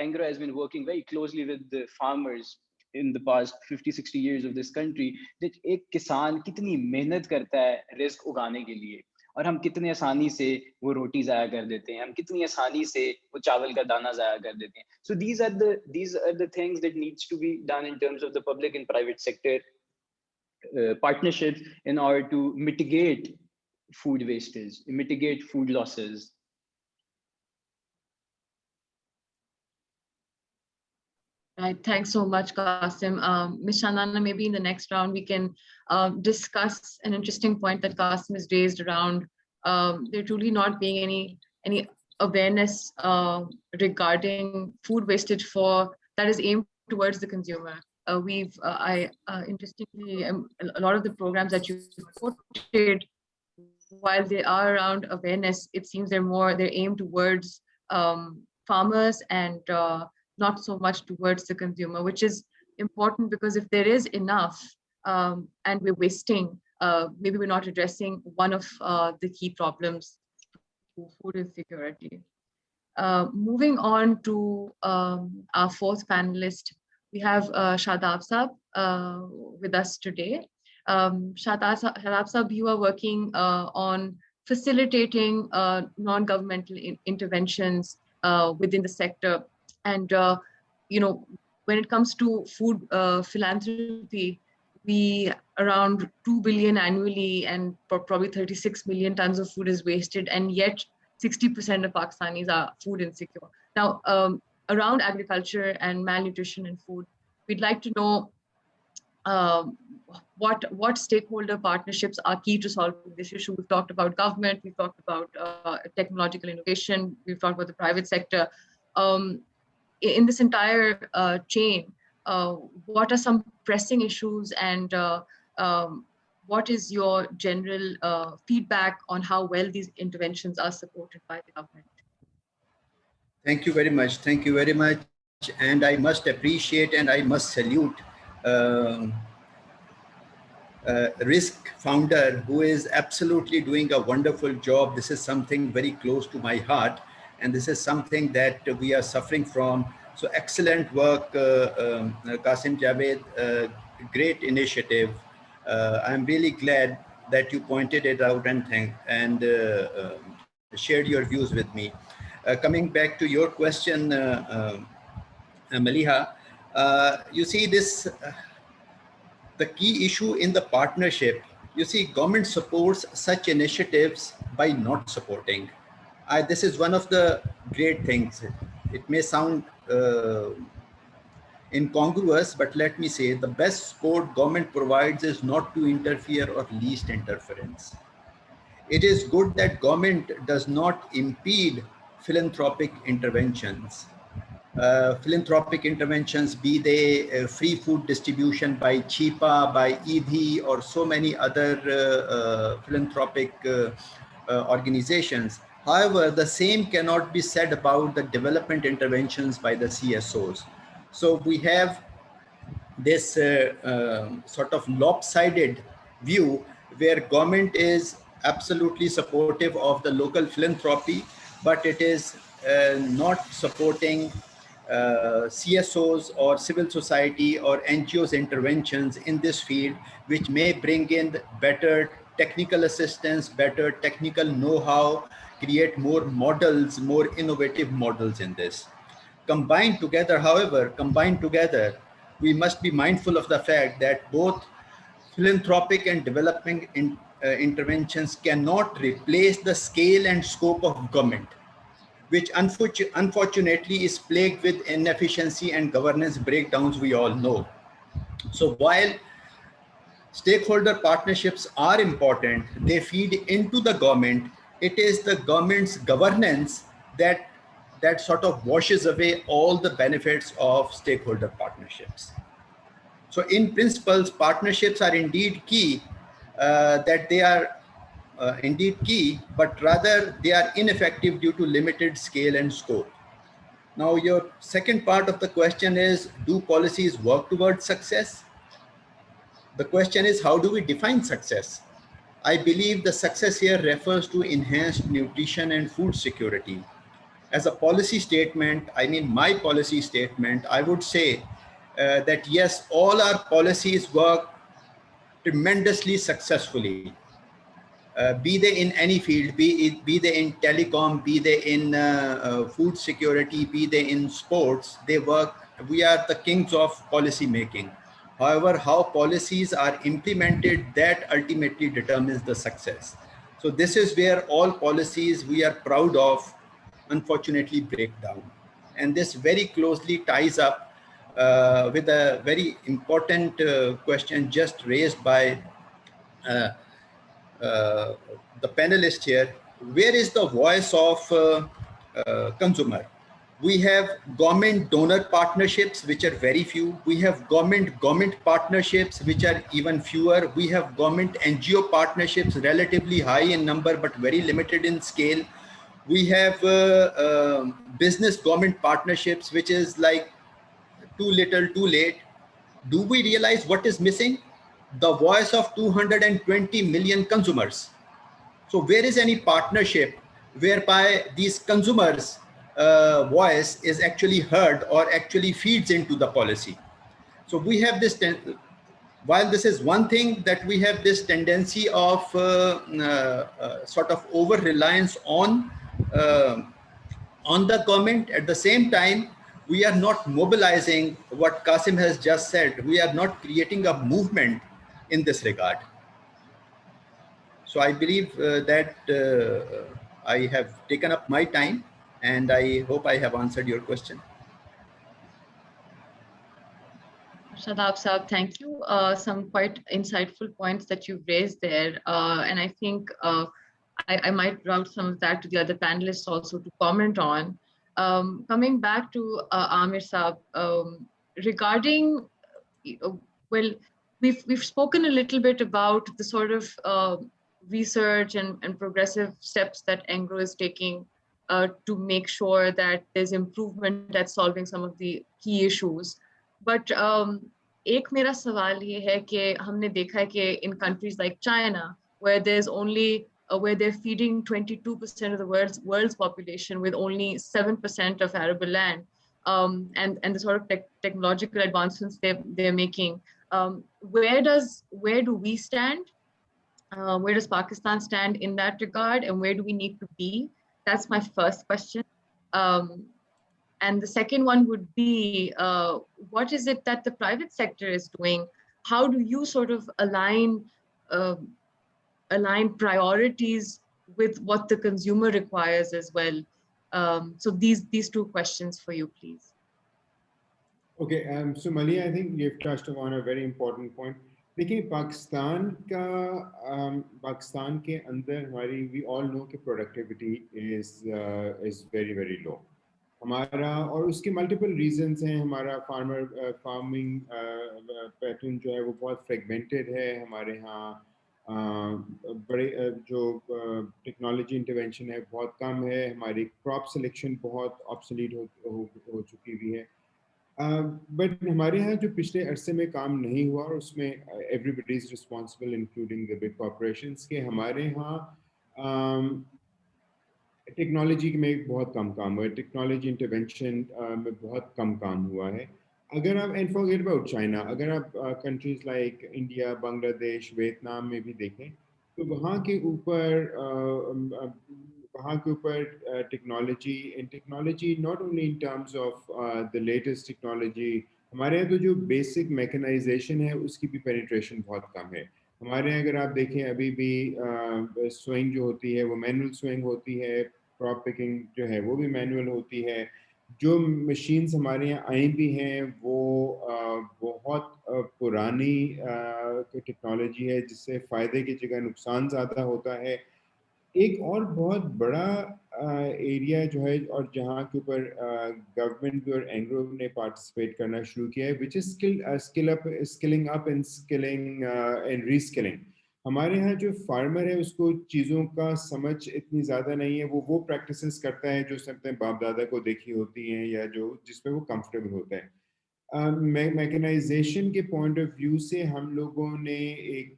Engro has been working very closely with the farmers in the past 50-60 years of this country, that एक किसान कितनी मेहनत करता है risk उगाने के लिए. और हम कितने आसानी से वो रोटी ज़ाया कर देते हैं, हम कितनी आसानी से वो चावल का दाना ज़ाया कर देते हैं. So these are the things that needs to be done in terms of the public and private sector partnerships in order to mitigate food wastage, mitigate food losses. Right. Thanks so much, Qasim. Ms. Shandana, maybe in the next round, we can discuss an interesting point that Qasim has raised around there truly not being any awareness regarding food wastage that is aimed towards the consumer. Interestingly, a lot of the programs that you quoted, while they are around awareness, it seems they're aimed towards farmers and not so much towards the consumer, which is important because if there is enough and we're wasting, maybe we're not addressing one of the key problems to food insecurity. Moving on to our fourth panelist, we have Shadab Saab with us today. Shadab Saab, you are working on facilitating non-governmental interventions within the sector. And, when it comes to food philanthropy, we around 2 billion annually and probably 36 million tons of food is wasted, and yet 60% of Pakistanis are food insecure. Now, around agriculture and malnutrition in food, we'd like to know what stakeholder partnerships are key to solving this issue. We've talked about government, we've talked about technological innovation, we've talked about the private sector. In this entire chain, what are some pressing issues, and what is your general feedback on how well these interventions are supported by the government? Thank you very much. Thank you very much. And I must appreciate and I must salute Rizq founder, who is absolutely doing a wonderful job. This is something very close to my heart, and this is something that we are suffering from. So excellent work, Qasim Javed, great initiative. I'm really glad that you pointed it out and shared your views with me. Coming back to your question, Maliha, you see this, the key issue in the partnership, you see government supports such initiatives by not supporting. This is one of the great things. It may sound incongruous, but let me say the best support government provides is not to interfere or least interference. It is good that government does not impede philanthropic interventions. Philanthropic interventions, be they free food distribution by CHIPA, by EDHI, or so many other philanthropic organizations. However, the same cannot be said about the development interventions by the CSOs. So we have this sort of lopsided view where government is absolutely supportive of the local philanthropy, but it is not supporting CSOs or civil society or NGOs interventions in this field, which may bring in better technical assistance, better technical know-how, create more models, more innovative models in this. Combined together, however, we must be mindful of the fact that both philanthropic and development interventions cannot replace the scale and scope of government, which unfortunately is plagued with inefficiency and governance breakdowns, we all know. So while stakeholder partnerships are important, they feed into the government. It is the government's governance that sort of washes away all the benefits of stakeholder partnerships. So in principles, partnerships are indeed key, indeed key, but rather they are ineffective due to limited scale and scope. Now, your second part of the question is, do policies work towards success? The question is, how do we define success? I believe the success here refers to enhanced nutrition and food security. As a policy statement, I mean my policy statement, I would say that yes, all our policies work tremendously successfully. be they in any field, be they in telecom, be they in food security, be they in sports, they work. We are the kings of policy making. However, how policies are implemented, that ultimately determines the success. So this is where all policies we are proud of, unfortunately, break down. And this very closely ties up with a very important question just raised by the panelist here. Where is the voice of consumer? We have government donor partnerships, which are very few. We have government partnerships, which are even fewer. We have government NGO partnerships, relatively high in number, but very limited in scale. We have business government partnerships, which is like too little, too late. Do we realize what is missing? The voice of 220 million consumers. So where is any partnership whereby these consumers' voice is actually heard or actually feeds into the policy? So we have this, while this is one thing that we have this tendency of sort of over-reliance on the government, at the same time, we are not mobilizing what Qasim has just said. We are not creating a movement in this regard. So I believe that I have taken up my time, and I hope I have answered your question. Shadab Saab, thank you. Some quite insightful points that you've raised there. And I think I might route some of that to the other panelists also to comment on. Coming back to Amir Saab, regarding, well, we've spoken a little bit about the sort of research and progressive steps that Engro is taking to make sure that there's improvement at solving some of the key issues. But एक मेरा सवाल ये है कि हमने देखा है कि in countries like China, where there's only where they're feeding 22% of the world's population with only 7% of arable land, and the sort of technological advancements they're making, where do we stand? Where does Pakistan stand in that regard, and where do we need to be? That's my first question. And the second one would be, what is it that the private sector is doing? How do you sort of align priorities with what the consumer requires as well? So these two questions for you, please. Okay, so Maliha, I think you've touched upon a very important point. देखिए पाकिस्तान के अंदर हमारी, we all know कि productivity is very very low. हमारा, और उसके multiple reasons हैं. हमारा फार्मिंग पैटर्न जो है वो बहुत फ्रेगमेंटेड है. हमारे यहाँ बड़े जो टेक्नोलॉजी इंटरवेंशन है बहुत कम है. हमारी क्रॉप सिलेक्शन बहुत ऑब्सोलीट हो चुकी हुई है. बट हमारे यहाँ जो पिछले अरसे में काम नहीं हुआ, और उसमें everybody is responsible including the big corporations, के हमारे यहाँ टेक्नोलॉजी में बहुत कम काम हुआ है. टेक्नोलॉजी इंटरवेंशन में बहुत कम काम हुआ है. अगर आप, एंड फॉरगेट अबाउट चाइना, अगर आप countries like India, Bangladesh, Vietnam में भी देखें तो वहाँ के ऊपर technology not only in terms of the latest technology, हमारे यहाँ तो जो बेसिक मैकेनाइजेशन है उसकी भी पेनिट्रेशन बहुत कम है. हमारे यहाँ अगर आप देखें अभी भी स्विंग जो होती है वो मैनुअल स्विंग होती है. क्रॉप पिकिंग जो है वो भी मैनुअल होती है. जो मशीन्स हमारे यहाँ आई भी हैं वो बहुत पुरानी टेक्नोलॉजी है, जिससे फ़ायदे की जगह नुकसान ज़्यादा होता है. एक और बहुत बड़ा एरिया जो है, और जहाँ के ऊपर गवर्नमेंट भी और एंग्रो ने पार्टिसिपेट करना शुरू किया है, which is skilling up and reskilling. हमारे यहाँ जो फार्मर है उसको चीज़ों का समझ इतनी ज़्यादा नहीं है. वो प्रैक्टिसेस करता है जो अपने बाप दादा को देखी होती हैं या जो जिसमें वो कंफर्टेबल होता है. मैकेनाइजेशन के पॉइंट ऑफ व्यू से हम लोगों ने एक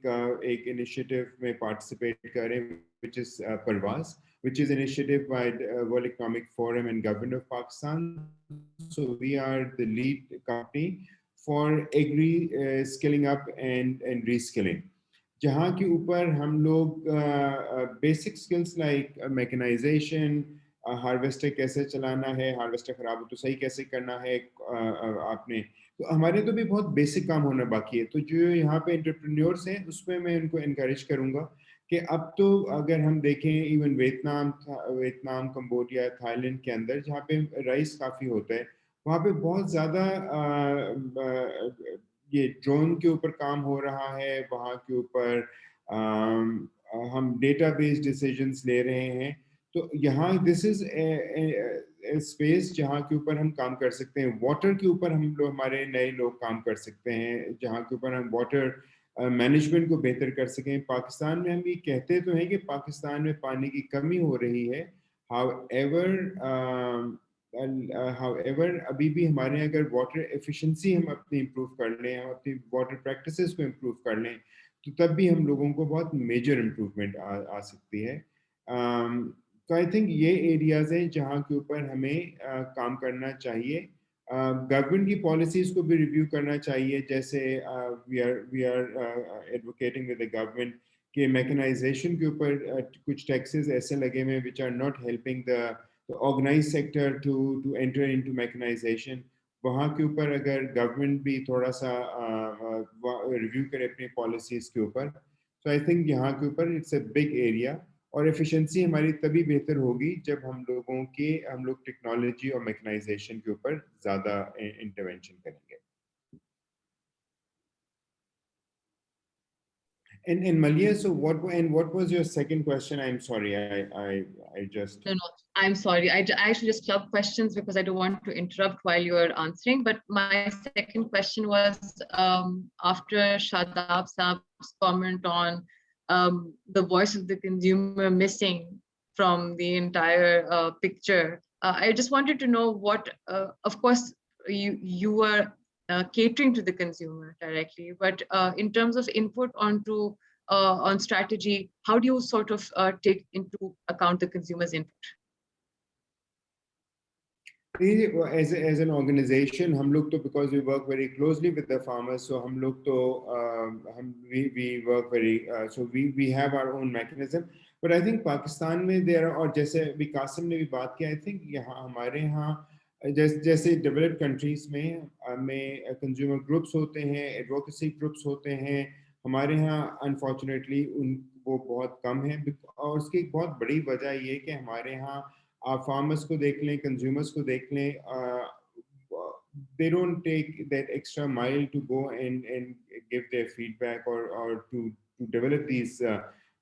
इनिशिएटिव में पार्टिसिपेट करें, which is Parvaz, which is an initiative by World Economic Forum and Government of Pakistan. So we are the lead company for Agri skilling up and reskilling. जहाँ के ऊपर हम लोग basic skills like mechanisation, harvester कैसे चलाना है, harvester खराब हो तो सही कैसे करना है आपने, तो हमारे तो भी बहुत बेसिक काम होना बाकी है। तो जो यहाँ पे एंटरप्रेन्योर्स हैं उसमें मैं उनको इनकरेज करूँगा कि अब तो अगर हम देखें इवन वियतनाम, कंबोडिया, थाईलैंड के अंदर जहाँ पे राइस काफ़ी होता है, वहाँ पे बहुत ज़्यादा ये ड्रोन के ऊपर काम हो रहा है, वहाँ के ऊपर हम डेटा बेस्ड डिसीजंस ले रहे हैं। तो यहाँ दिस इज स्पेस जहाँ के ऊपर हम काम कर सकते हैं। वाटर के ऊपर हम लोग, हमारे नए लोग काम कर सकते हैं, जहाँ के ऊपर हम वाटर मैनेजमेंट को बेहतर कर सकें। पाकिस्तान में हम ये कहते तो हैं कि पाकिस्तान में पानी की कमी हो रही है, हाउएवर अभी भी हमारे यहाँ अगर वाटर एफिशिएंसी हम अपनी इम्प्रूव कर लें, हम अपनी वाटर प्रैक्टिसेस को इम्प्रूव कर लें, तो तब भी हम लोगों को बहुत मेजर इम्प्रूवमेंट आ सकती है। तो आई थिंक ये एरियाज हैं जहाँ के ऊपर हमें काम करना चाहिए। गवर्नमेंट की पॉलिसीज को भी रिव्यू करना चाहिए, जैसे we are advocating with the government के मैकेनाइजेशन के ऊपर कुछ टैक्सेस ऐसे लगे हुए which are not helping the organise sector to enter into mechanisation. वहाँ के ऊपर अगर गवर्नमेंट भी थोड़ा सा रिव्यू करे अपनी पॉलिसीज के ऊपर, तो आई थिंक यहाँ के ऊपर इट्स अ बिग एरिया। और एफिशिएंसी हमारी तभी बेहतर होगी जब हम लोग टेक्नोलॉजी और मैकेनाइजेशन के ऊपर ज़्यादा इंटरवेंशन करेंगे। And Maliha, so what was your second question? I'm sorry, I just... No, I'm sorry. I actually just clubbed questions because I don't want to interrupt while you are answering. But my second question was after Shadab Saab's comment on the voice of the consumer missing from the entire picture. I just wanted to know what, of course, you were catering to the consumer directly, but in terms of input onto on strategy, how do you sort of take into account the consumer's input? As an organization, हम लोग तो because we work very closely with the farmers, so हम लोग तो we work very so we have our own mechanism. But I think Pakistan में there are, और जैसे अभी कासिम ने भी बात किया, I think यहाँ हमारे यहाँ जैसे डेवलप्ड कंट्रीज में कंज्यूमर ग्रुप्स होते हैं, एडवोकेसी ग्रुप्स होते हैं, हमारे यहाँ अनफॉर्चुनेटली वो बहुत कम है। और उसकी एक बहुत बड़ी वजह ये कि हमारे यहाँ आप फार्मर्स को देख लें, कंज्यूमर्स को देख लें, they don't take that extra mile to go and give their feedback or to develop these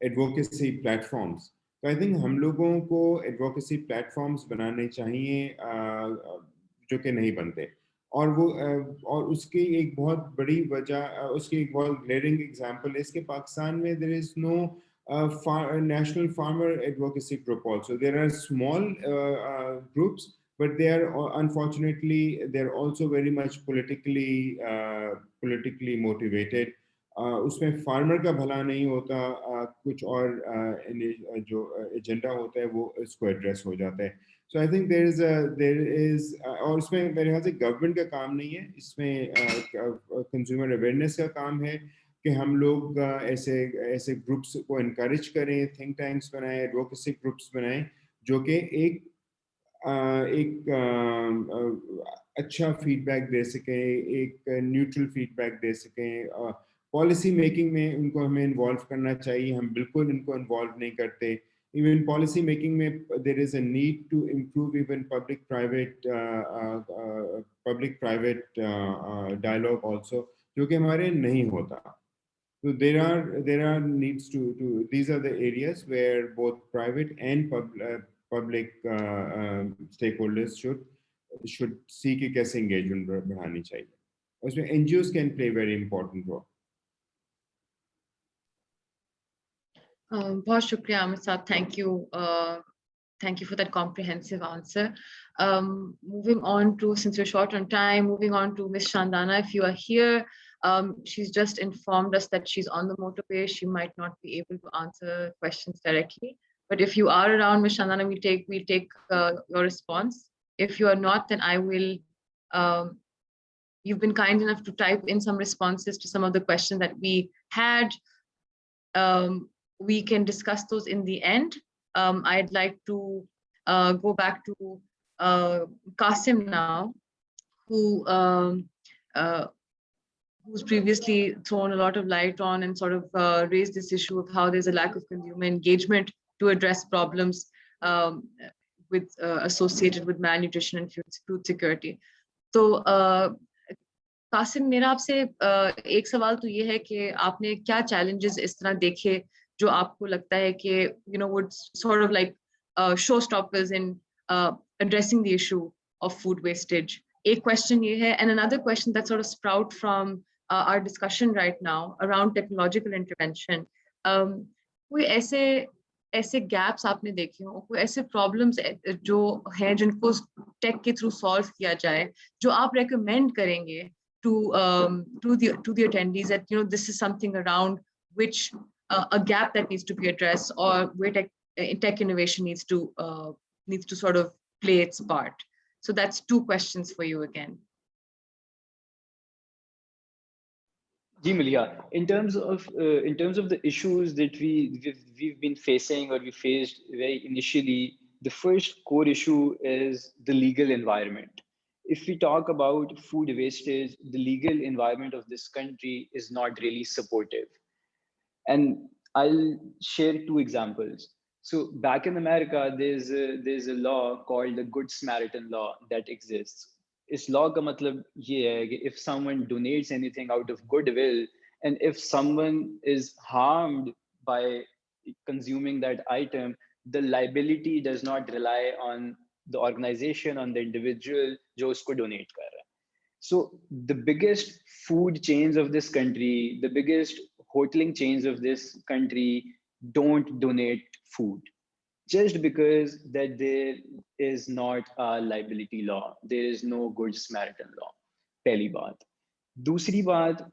advocacy platforms. तो आई थिंक हम लोगों को एडवोकेसी प्लेटफॉर्म्स बनाने चाहिए जो कि नहीं बनते। और उसकी एक बहुत बड़ी वजह, उसकी एक बहुत ग्लेरिंग एग्जांपल है इसके, पाकिस्तान में there is no national farmer advocacy group also. There are small groups, but they are unfortunately they're also very much politically motivated. उसमें फार्मर का भला नहीं होता, कुछ और जो एजेंडा होता है वो इसको एड्रेस हो जाता है। So I think there is और इसमें मेरे ख्याल से गवर्नमेंट का काम नहीं है, इसमें कंज्यूमर अवेयरनेस का काम है कि हम लोग ऐसे ग्रुप्स को इनकरेज करें, थिंक टैंक्स बनाएं, एडवोकेसी ग्रुप्स बनाएं, जो कि एक अच्छा फीडबैक दे सकें, एक न्यूट्रल फीडबैक दे सकें। पॉलिसी मेकिंग में उनको हमें इन्वॉल्व करना चाहिए, हम बिल्कुल इनको इन्वॉल्व नहीं करते। इवन पॉलिसी मेकिंग में there is a need to improve even public private dialogue also, जो कि हमारे नहीं होता। So there are needs to these are the areas where both private and public stakeholders should see कि कैसे engagement बढ़ानी चाहिए। उसमें NGOs can play very important role. बहुत शुक्रिया आमिर साहब, thank you for that comprehensive answer. Moving on to, since we're short on time, moving on to Ms. Shandana, if you are here. She's just informed us that she's on the motorway. She might not be able to answer questions directly. But if you are around, Ms. Shandana, we'll take your response. If you are not, then I will. You've been kind enough to type in some responses to some of the questions that we had. we can discuss those in the end. I'd like to go back to Qasim now, who's previously thrown a lot of light on and sort of raised this issue of how there's a lack of consumer engagement to address problems associated with malnutrition and food security. So Qasim, मेरा आपसे एक सवाल तो ये है कि आपने क्या challenges इस तरह देखे जो आपको लगता है कि would sort of like showstoppers in addressing the issue of food wastage. एक question ये है, and another question that sort of sprout from our discussion right now around technological intervention. कोई ऐसे gaps आपने देखे हो, कोई ऐसे problems जो हैं जिनको tech के through solve किया जाए, जो आप recommend करेंगे to the attendees that this is something around which a gap that needs to be addressed, or where tech innovation needs to sort of play its part. So that's two questions for you again. Ji Maliha, in terms of the issues that we've been facing, or we faced very initially, the first core issue is the legal environment. If we talk about food wastage, the legal environment of this country is not really supportive. And I'll share two examples. So back in America, there's a law called the Good Samaritan law that exists. Is law ka matlab ye hai ki if someone donates anything out of goodwill, and if someone is harmed by consuming that item, the liability does not rely on the organization, on the individual jo usko donate kar raha hai. So the biggest food chains of this country, the biggest hoteling chains of this country don't donate food, just because that there is not a liability law. There is no Good Samaritan law. Pehli baat. Dusri baat,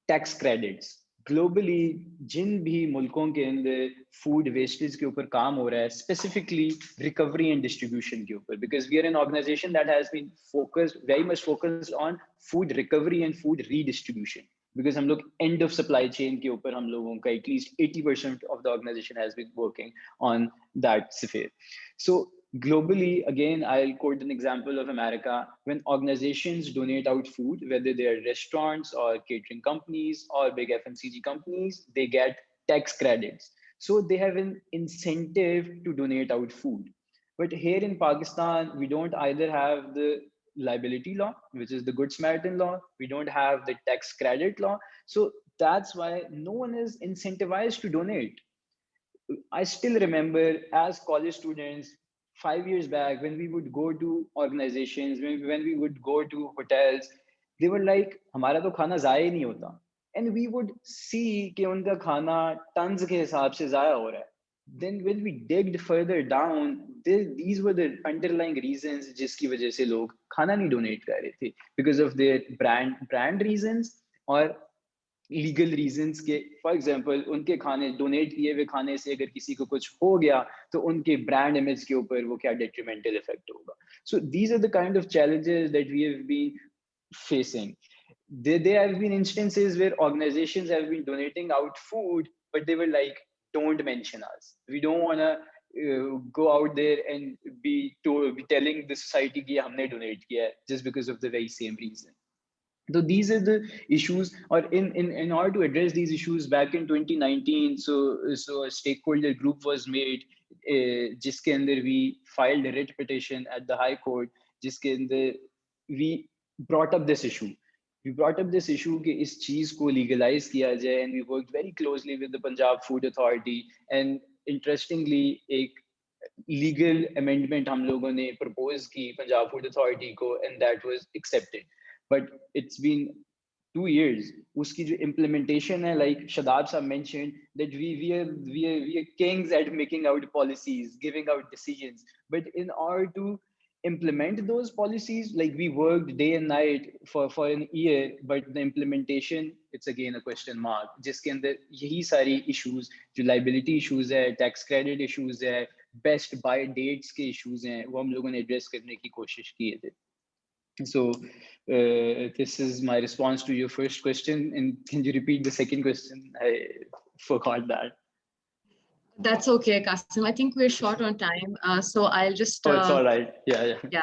tax credits. Globally, जिन भी मुल्कों के अंदर food wastage के ऊपर काम हो रहा है, specifically recovery and distribution के ऊपर, because we are an organization that has been very much focused on food recovery and food redistribution. Because हम लोग end of supply chain के ऊपर हम लोगों का at least 80% of the organization has been working on that sphere. So globally, again, I'll quote an example of America. When organizations donate out food, whether they are restaurants or catering companies or big FMCG companies, they get tax credits. So they have an incentive to donate out food. But here in Pakistan, we don't either have the liability law, which is the Good Samaritan law. We don't have the tax credit law. So that's why no one is incentivized to donate. I still remember as college students, 5 years back, when we would go to organizations, when we would go to hotels, they were like, "Hamara to khana zaya nahi hota." And we would see कि उनका खाना tons के हिसाब से ज़ाया हो रहा है. Then when we digged further down, these were the underlying reasons जिसकी वजह से लोग खाना नहीं donate कर रहे थे, because of their brand reasons और legal reasons के, for example, उनके खाने donate किए हुए खाने से अगर किसी को कुछ हो गया तो उनके brand image के ऊपर वो क्या detrimental effect होगा. So these are the kind of challenges that we have been facing. There have been instances where organizations have been donating out food, but they were like, "Don't mention us. We don't want to go out there and be telling the society कि हमने donate किया, just because of the very same reason." So these are the issues, or in order to address these issues, back in 2019, so a stakeholder group was made, जिसके अंदर we filed a writ petition at the High Court, जिसके अंदर we brought up this issue. We brought up this issue कि इस चीज को legalize किया जाए, and we worked very closely with the Punjab Food Authority. And interestingly, एक legal amendment हम लोगों ने propose की Punjab Food Authority को, and that was accepted. But it's been 2 years. Uski jo implementation hai, like Shadab sir mentioned, that we are kings at making out policies, giving out decisions. But in order to implement those policies, like we worked day and night for an year, but the implementation, it's again a question mark. Jiske andar yahi sari issues, jo liability issues hai, tax credit issues hai, best buy dates ke issues hai, wo hum logon ne address karne ki koshish kiye the. So this is my response to your first question. And can you repeat the second question? forgot that. That's okay, Qasim. I think we're short on time. So I'll just... Oh, it's all right. Yeah.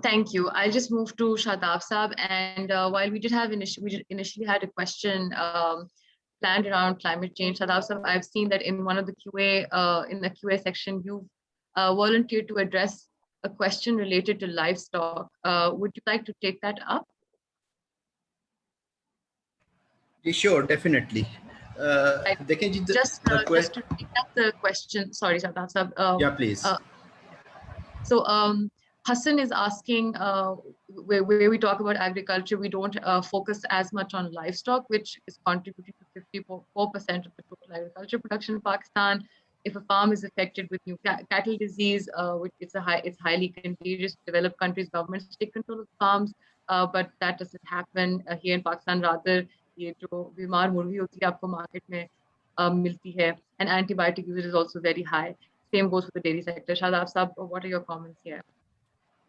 Thank you. I'll just move to Shadab Saab. And while we did initially had a question planned around climate change, Shadab Saab, I've seen that in one of the in the QA section, you volunteered to address a question related to livestock. Would you like to take that up? Sure, definitely. Just to pick up the question, sorry, Shadab Saab. Yeah, please. So Hassan is asking, where we talk about agriculture, we don't focus as much on livestock, which is contributing to 54% of the total agriculture production in Pakistan. If a farm is affected with new cattle disease, which it's highly contagious, developed countries' governments take control of farms, but that doesn't happen here in Pakistan. Rather, ये जो बीमार मुर्गी होती है आपको market में मिलती है, and antibiotic usage is also very high. Same goes for the dairy sector. Shadab Saab, what are your comments here?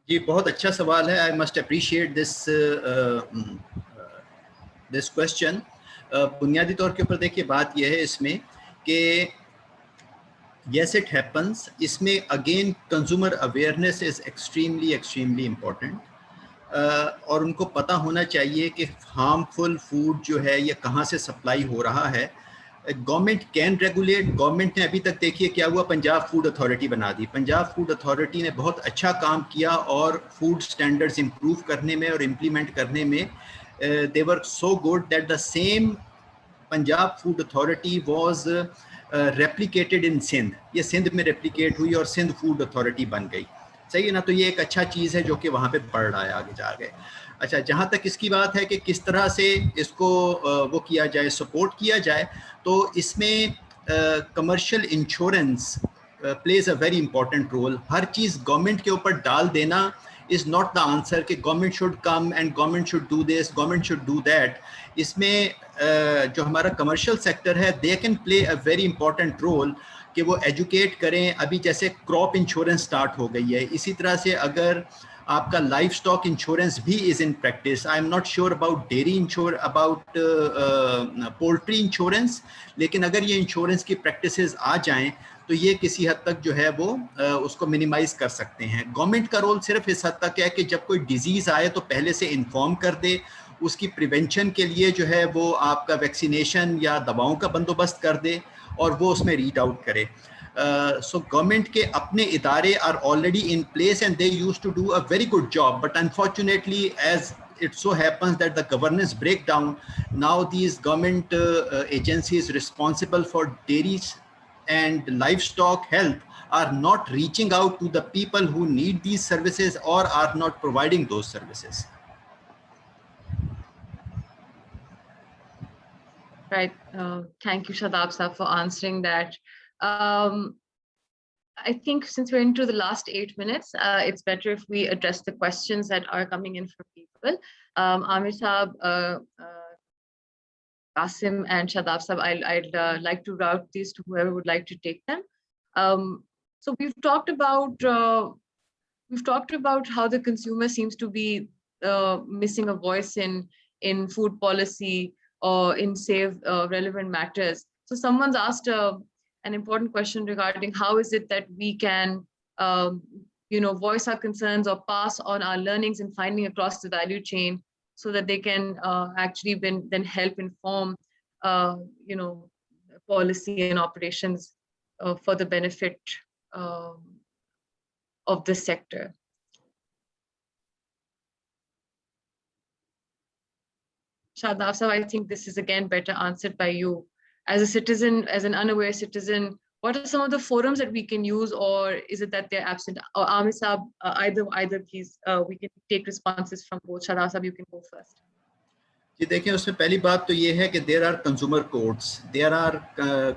जी बहुत अच्छा सवाल है. I must appreciate this question. बुनियादी तौर के ऊपर देखिए बात यह है इसमें कि yes it happens. इसमें again consumer awareness is extremely important. और उनको पता होना चाहिए कि हार्मफुल फूड जो है ये कहाँ से सप्लाई हो रहा है. Government can regulate. गवर्नमेंट ने अभी तक देखिए क्या हुआ, पंजाब फूड अथॉरिटी बना दी. पंजाब फूड अथॉरिटी ने बहुत अच्छा काम किया और फूड स्टैंडर्ड्स इंप्रूव करने में और इम्प्लीमेंट करने में they were so good that the same Punjab food authority was replicated in Sindh. ये सिंध में रेप्लिकेट हुई और सिंध फूड अथॉरिटी बन गई. सही है ना. तो ये एक अच्छा चीज़ है जो कि वहाँ पे बढ़ रहा है आगे जा गए. अच्छा, जहाँ तक इसकी बात है कि किस तरह से इसको वो किया जाए, सपोर्ट किया जाए, तो इसमें commercial insurance plays a very important role. हर चीज़ गवर्नमेंट के ऊपर डाल देना इज़ नॉट द आंसर कि government should come and government should do this, government should do that. इसमें जो हमारा कमर्शियल सेक्टर है, they can play a very important role कि वो एजुकेट करें. अभी जैसे क्रॉप इंश्योरेंस स्टार्ट हो गई है, इसी तरह से अगर आपका लाइफ स्टॉक इंश्योरेंस भी is in practice. I am not sure about dairy about poultry insurance, लेकिन अगर ये इंश्योरेंस की प्रैक्टिसेस आ जाएं तो ये किसी हद तक जो है वो उसको मिनिमाइज़ कर सकते हैं. गवर्नमेंट का रोल सिर्फ इस हद तक है कि जब कोई डिजीज़ आए तो पहले से इन्फॉर्म कर दे, उसकी प्रिवेंशन के लिए जो है वो आपका वैक्सीनेशन या दवाओं का बंदोबस्त कर दे और वो उसमें रीड आउट करे. So government के अपने इदारे are already in place and they used to do a very good job, but unfortunately as it so happens that the governance breakdown, now these government agencies responsible for dairies and livestock health are not reaching out to the people who need these services or are not providing those services. Right. Thank you, Shadab Saab, for answering that. I think since we're into the last 8 minutes, it's better if we address the questions that are coming in from people. Amir Saab, Qasim and Shadab Saab, I'd like to route these to whoever would like to take them. So we've talked about how the consumer seems to be missing a voice in food policy or in relevant matters. So someone's asked an important question regarding how is it that we can, voice our concerns or pass on our learnings and finding across the value chain so that they can actually then help inform, policy and operations for the benefit of the sector. Shadab Saab, I think this is again better answered by you. As a citizen, as an unaware citizen, what are some of the forums that we can use, or is it that they're absent? Or Amir Saab, either please, we can take responses from both. Shadab Saab, you can go first. जी देखिए, उसमें पहली बात तो ये है कि there are consumer courts, there are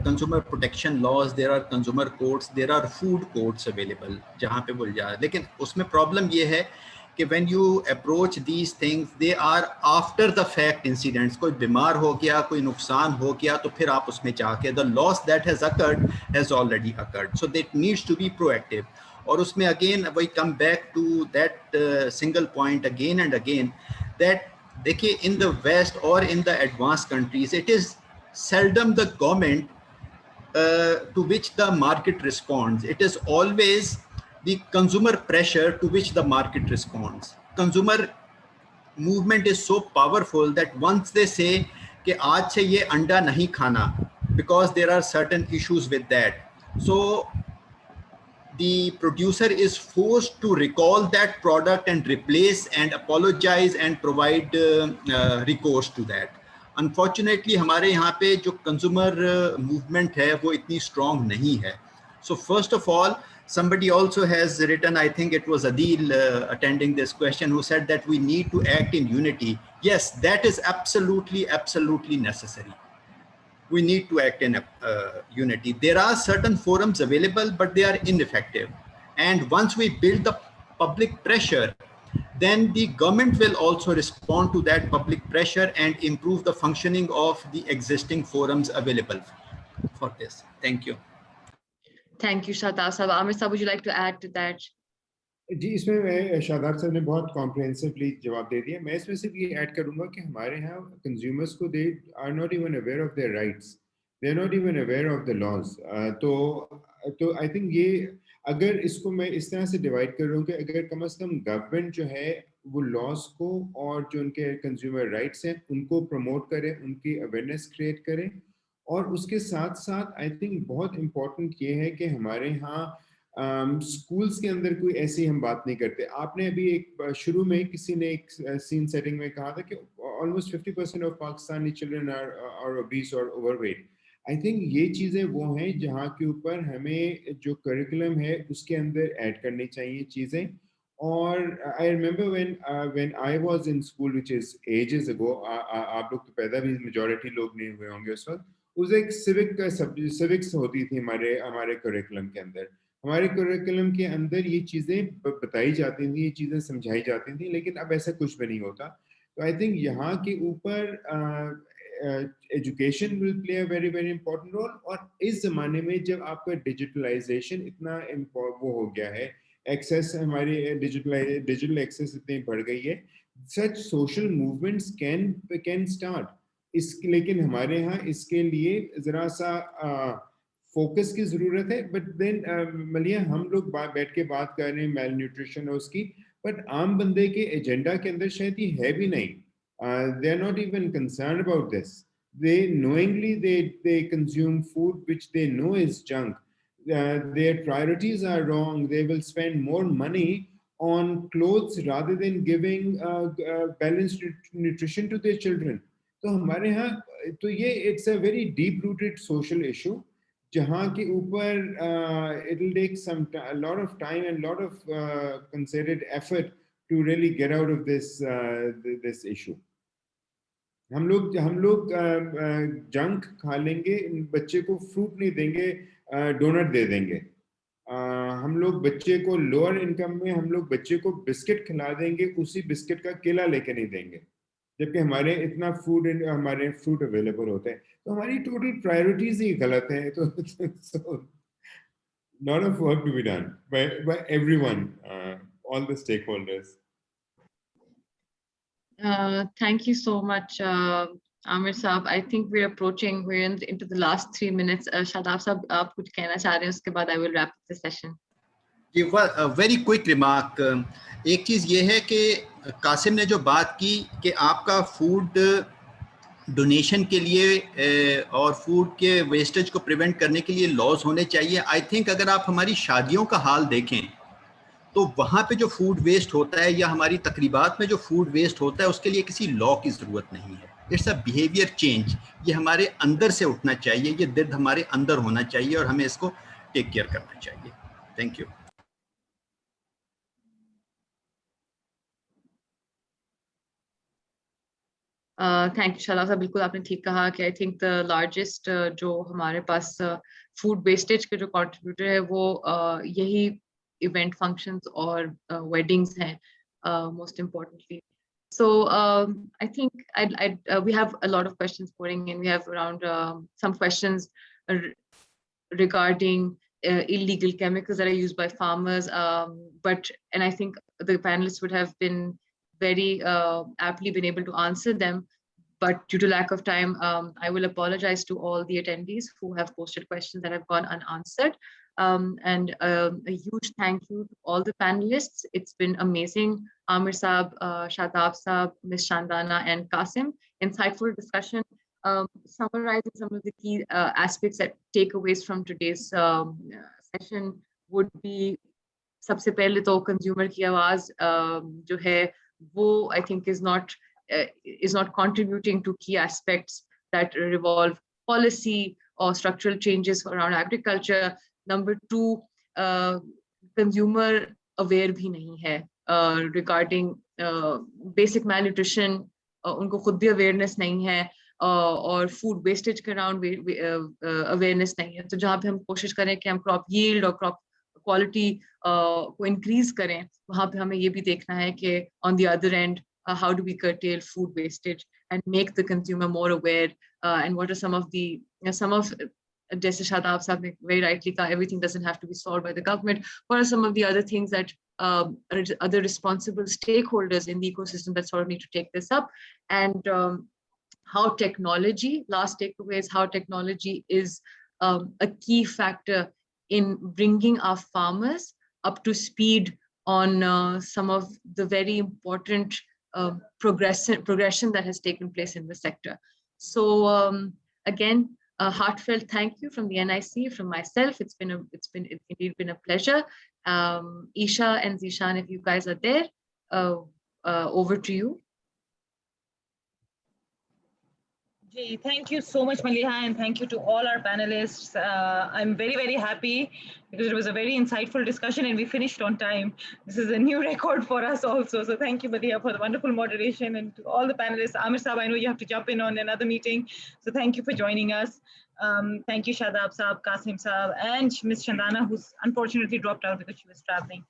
consumer protection laws, there are consumer courts, there are food courts available जहाँ पे बोल जाए. लेकिन उसमें problem ये है कि when you approach these things, they are after the fact incidents. कोई बीमार हो गया, कोई नुकसान हो गया, तो फिर आप उसमें जाके the loss that has occurred has already occurred. So that needs to be proactive. और उसमें again we come back to that single point again and again that देखिए in the West or in the advanced countries, it is seldom the government to which the market responds. It is always the consumer pressure to which the market responds. Consumer movement is so powerful that once they say कि आज से ये अंडा नहीं खाना, because there are certain issues with that, so the producer is forced to recall that product and replace and apologize and provide recourse to that. Unfortunately, हमारे यहाँ पे जो consumer movement है वो इतनी strong नहीं है. So first of all, somebody also has written, I think it was Adil attending this question, who said that we need to act in unity. Yes, that is absolutely, absolutely necessary. We need to act in unity. There are certain forums available, but they are ineffective. And once we build the public pressure, then the government will also respond to that public pressure and improve the functioning of the existing forums available for this. Thank you. Thank you, Shadab Sahab. Amir Sahab, would you like to add to that? जी, इसमें मैं शादाब साहब ने बहुत comprehensively जवाब दे दिया. मैं इसमें सिर्फ ये ऐड करूंगा कि हमारे यहाँ कंज्यूमर्स को they are not even aware of their rights, they are not even aware of the laws. तो आई थिंक ये अगर इसको मैं इस तरह से डिवाइड कर रहा हूँ कि अगर कम से कम गवर्नमेंट जो है वो लॉज को और जो उनके कंज्यूमर राइट्स हैं उनको प्रमोट करे, उनकी अवेयरनेस क्रिएट करें, और उसके साथ साथ आई थिंक बहुत इम्पोर्टेंट ये है कि हमारे यहाँ स्कूल्स के अंदर कोई ऐसी हम बात नहीं करते. आपने अभी एक शुरू में किसी ने एक सीन सेटिंग में कहा था कि almost 50% of Pakistani children are obese और ओवरवेट. आई थिंक ये चीज़ें वो हैं जहाँ के ऊपर हमें जो करिकुलम है उसके अंदर ऐड करनी चाहिए चीज़ें. और I remember when I was in school which is ages ago, आप लोग तो पैदा भी मेजॉरिटी लोग नहीं हुए होंगे उस वक्त, उस एक सिविक्स होती थी हमारे करिकुलम के अंदर. हमारे करिकुलम के अंदर ये चीज़ें बताई जाती थी, ये चीज़ें समझाई जाती थी, लेकिन अब ऐसा कुछ भी नहीं होता. तो आई थिंक यहाँ के ऊपर education will play a very very important role. और इस ज़माने में जब आपका डिजिटलाइजेशन इतना वो हो गया है, एक्सेस हमारी डिजिटल एक्सेस इतनी बढ़ गई है, सच सोशल मूवमेंट्स कैन स्टार्ट. लेकिन हमारे यहाँ इसके लिए ज़रा सा फोकस की ज़रूरत है. बट देन मलिया, हम लोग बैठ के बात कर रहे हैं मेल न्यूट्रिशन और उसकी, बट आम बंदे के एजेंडा के अंदर शायद ये है भी नहीं. They are not even concern about this. They knowingly they consume food which they know is junk. Their priorities are wrong. They will spend more money on clothes rather than giving balanced nutrition to their children. तो हमारे यहाँ तो ये it's a very deep rooted social issue जहाँ के ऊपर it will take a lot of time and lot of concerted effort to really get out of this issue. हम लोग जंक खा लेंगे, बच्चे को फ्रूट नहीं देंगे, डोनट दे देंगे. हम लोग बच्चे को लोअर इनकम में हम लोग बच्चे को बिस्किट खिला देंगे, उसी बिस्किट का केला लेके नहीं देंगे, जबकि हमारे इतना हमारे फ्रूट अवेलेबल होते हैं. तो हमारी टोटल प्रायोरिटीज ही गलत है. तो lot of work to be done by everyone, all the stakeholders. Thank you so much, Amir Saab. I think we're into the last 3 minutes. Shadab Saab, आप कुछ कहना चाह रहे हैं, उसके बाद I will wrap up the session. Very quick remark. एक चीज़ ये है कि कासिम ने जो बात की कि आपका फूड डोनेशन के लिए और फूड के वेस्टेज को प्रिवेंट करने के लिए लॉज होने चाहिए. आई थिंक अगर आप हमारी शादियों का हाल देखें तो वहाँ पे जो फूड वेस्ट होता है या हमारी तकरीबात में जो फूड वेस्ट होता है उसके लिए किसी लॉ की ज़रूरत नहीं है. It's a behaviour change. ये हमारे अंदर से उठना चाहिए, ये दर्द हमारे अंदर होना चाहिए और हमें इसको टेक केयर करना चाहिए. Thank you. Thank you Shadab साहब. बिल्कुल आपने ठीक कहा कि आई थिंक द लार्जेस्ट जो हमारे पास फूड वेस्टेज के जो कंट्रीब्यूटर है वो यही इवेंट फंक्शंस और वेडिंग्स हैं most importantly. So I think we have a lot of questions pouring in. We have around some questions regarding illegal chemicals that are used by farmers. And I think the panelists would have been very aptly been able to answer them. but due to lack of time, I will apologize to all the attendees who have posted questions that have gone unanswered. And a huge thank you to all the panelists. It's been amazing. Amir Saab, Shadab Saab, Ms. Shandana, and Qasim. Insightful discussion, summarizing some of the key aspects that takeaways from today's session would be, सबसे पहले तो consumer की आवाज जो है वो I think is not contributing to key aspects that revolve policy or structural changes around agriculture. Number two, consumer aware bhi nahi hai regarding basic malnutrition, unko khud bhi awareness nahi hai, और food wastage के around awareness नहीं है. तो जहाँ पे हम कोशिश करें कि हम crop yield और crop quality को increase करें, वहाँ पे हमें ये भी देखना है कि on the other end, how do we curtail food wastage and make the consumer more aware, and what are some of Jaise Shadab Sahab ne very rightly kaha, everything doesn't have to be solved by the government. What are some of the other things that other responsible stakeholders in the ecosystem that sort of need to take this up, and how technology, last takeaway is how technology is a key factor in bringing our farmers up to speed on some of the very important progression that has taken place in the sector. So again, a heartfelt thank you from the NIC, from myself. It's indeed been a pleasure. Isha and Zishan, if you guys are there, over to you. Thank you so much, Maliha, and thank you to all our panelists. I'm very, very happy because it was a very insightful discussion and we finished on time. This is a new record for us also. So thank you, Maliha, for the wonderful moderation, and to all the panelists. Amir Saab, I know you have to jump in on another meeting. So thank you for joining us. Thank you, Shadab Saab, Qasim Saab, and Ms. Shandana, who's unfortunately dropped out because she was traveling.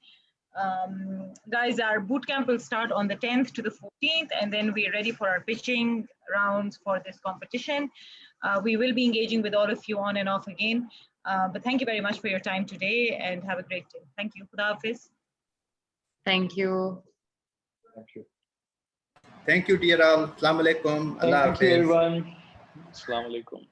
Guys, our bootcamp will start on the 10th to the 14th, and then we're ready for our pitching rounds for this competition. We will be engaging with all of you on and off again, but thank you very much for your time today, and have a great day. Thank you. Khuda Hafiz. Thank you. Thank you. Thank you, dear all. Assalamu alaikum. Allah Thank you, Hafiz. everyone. Assalamu alaikum.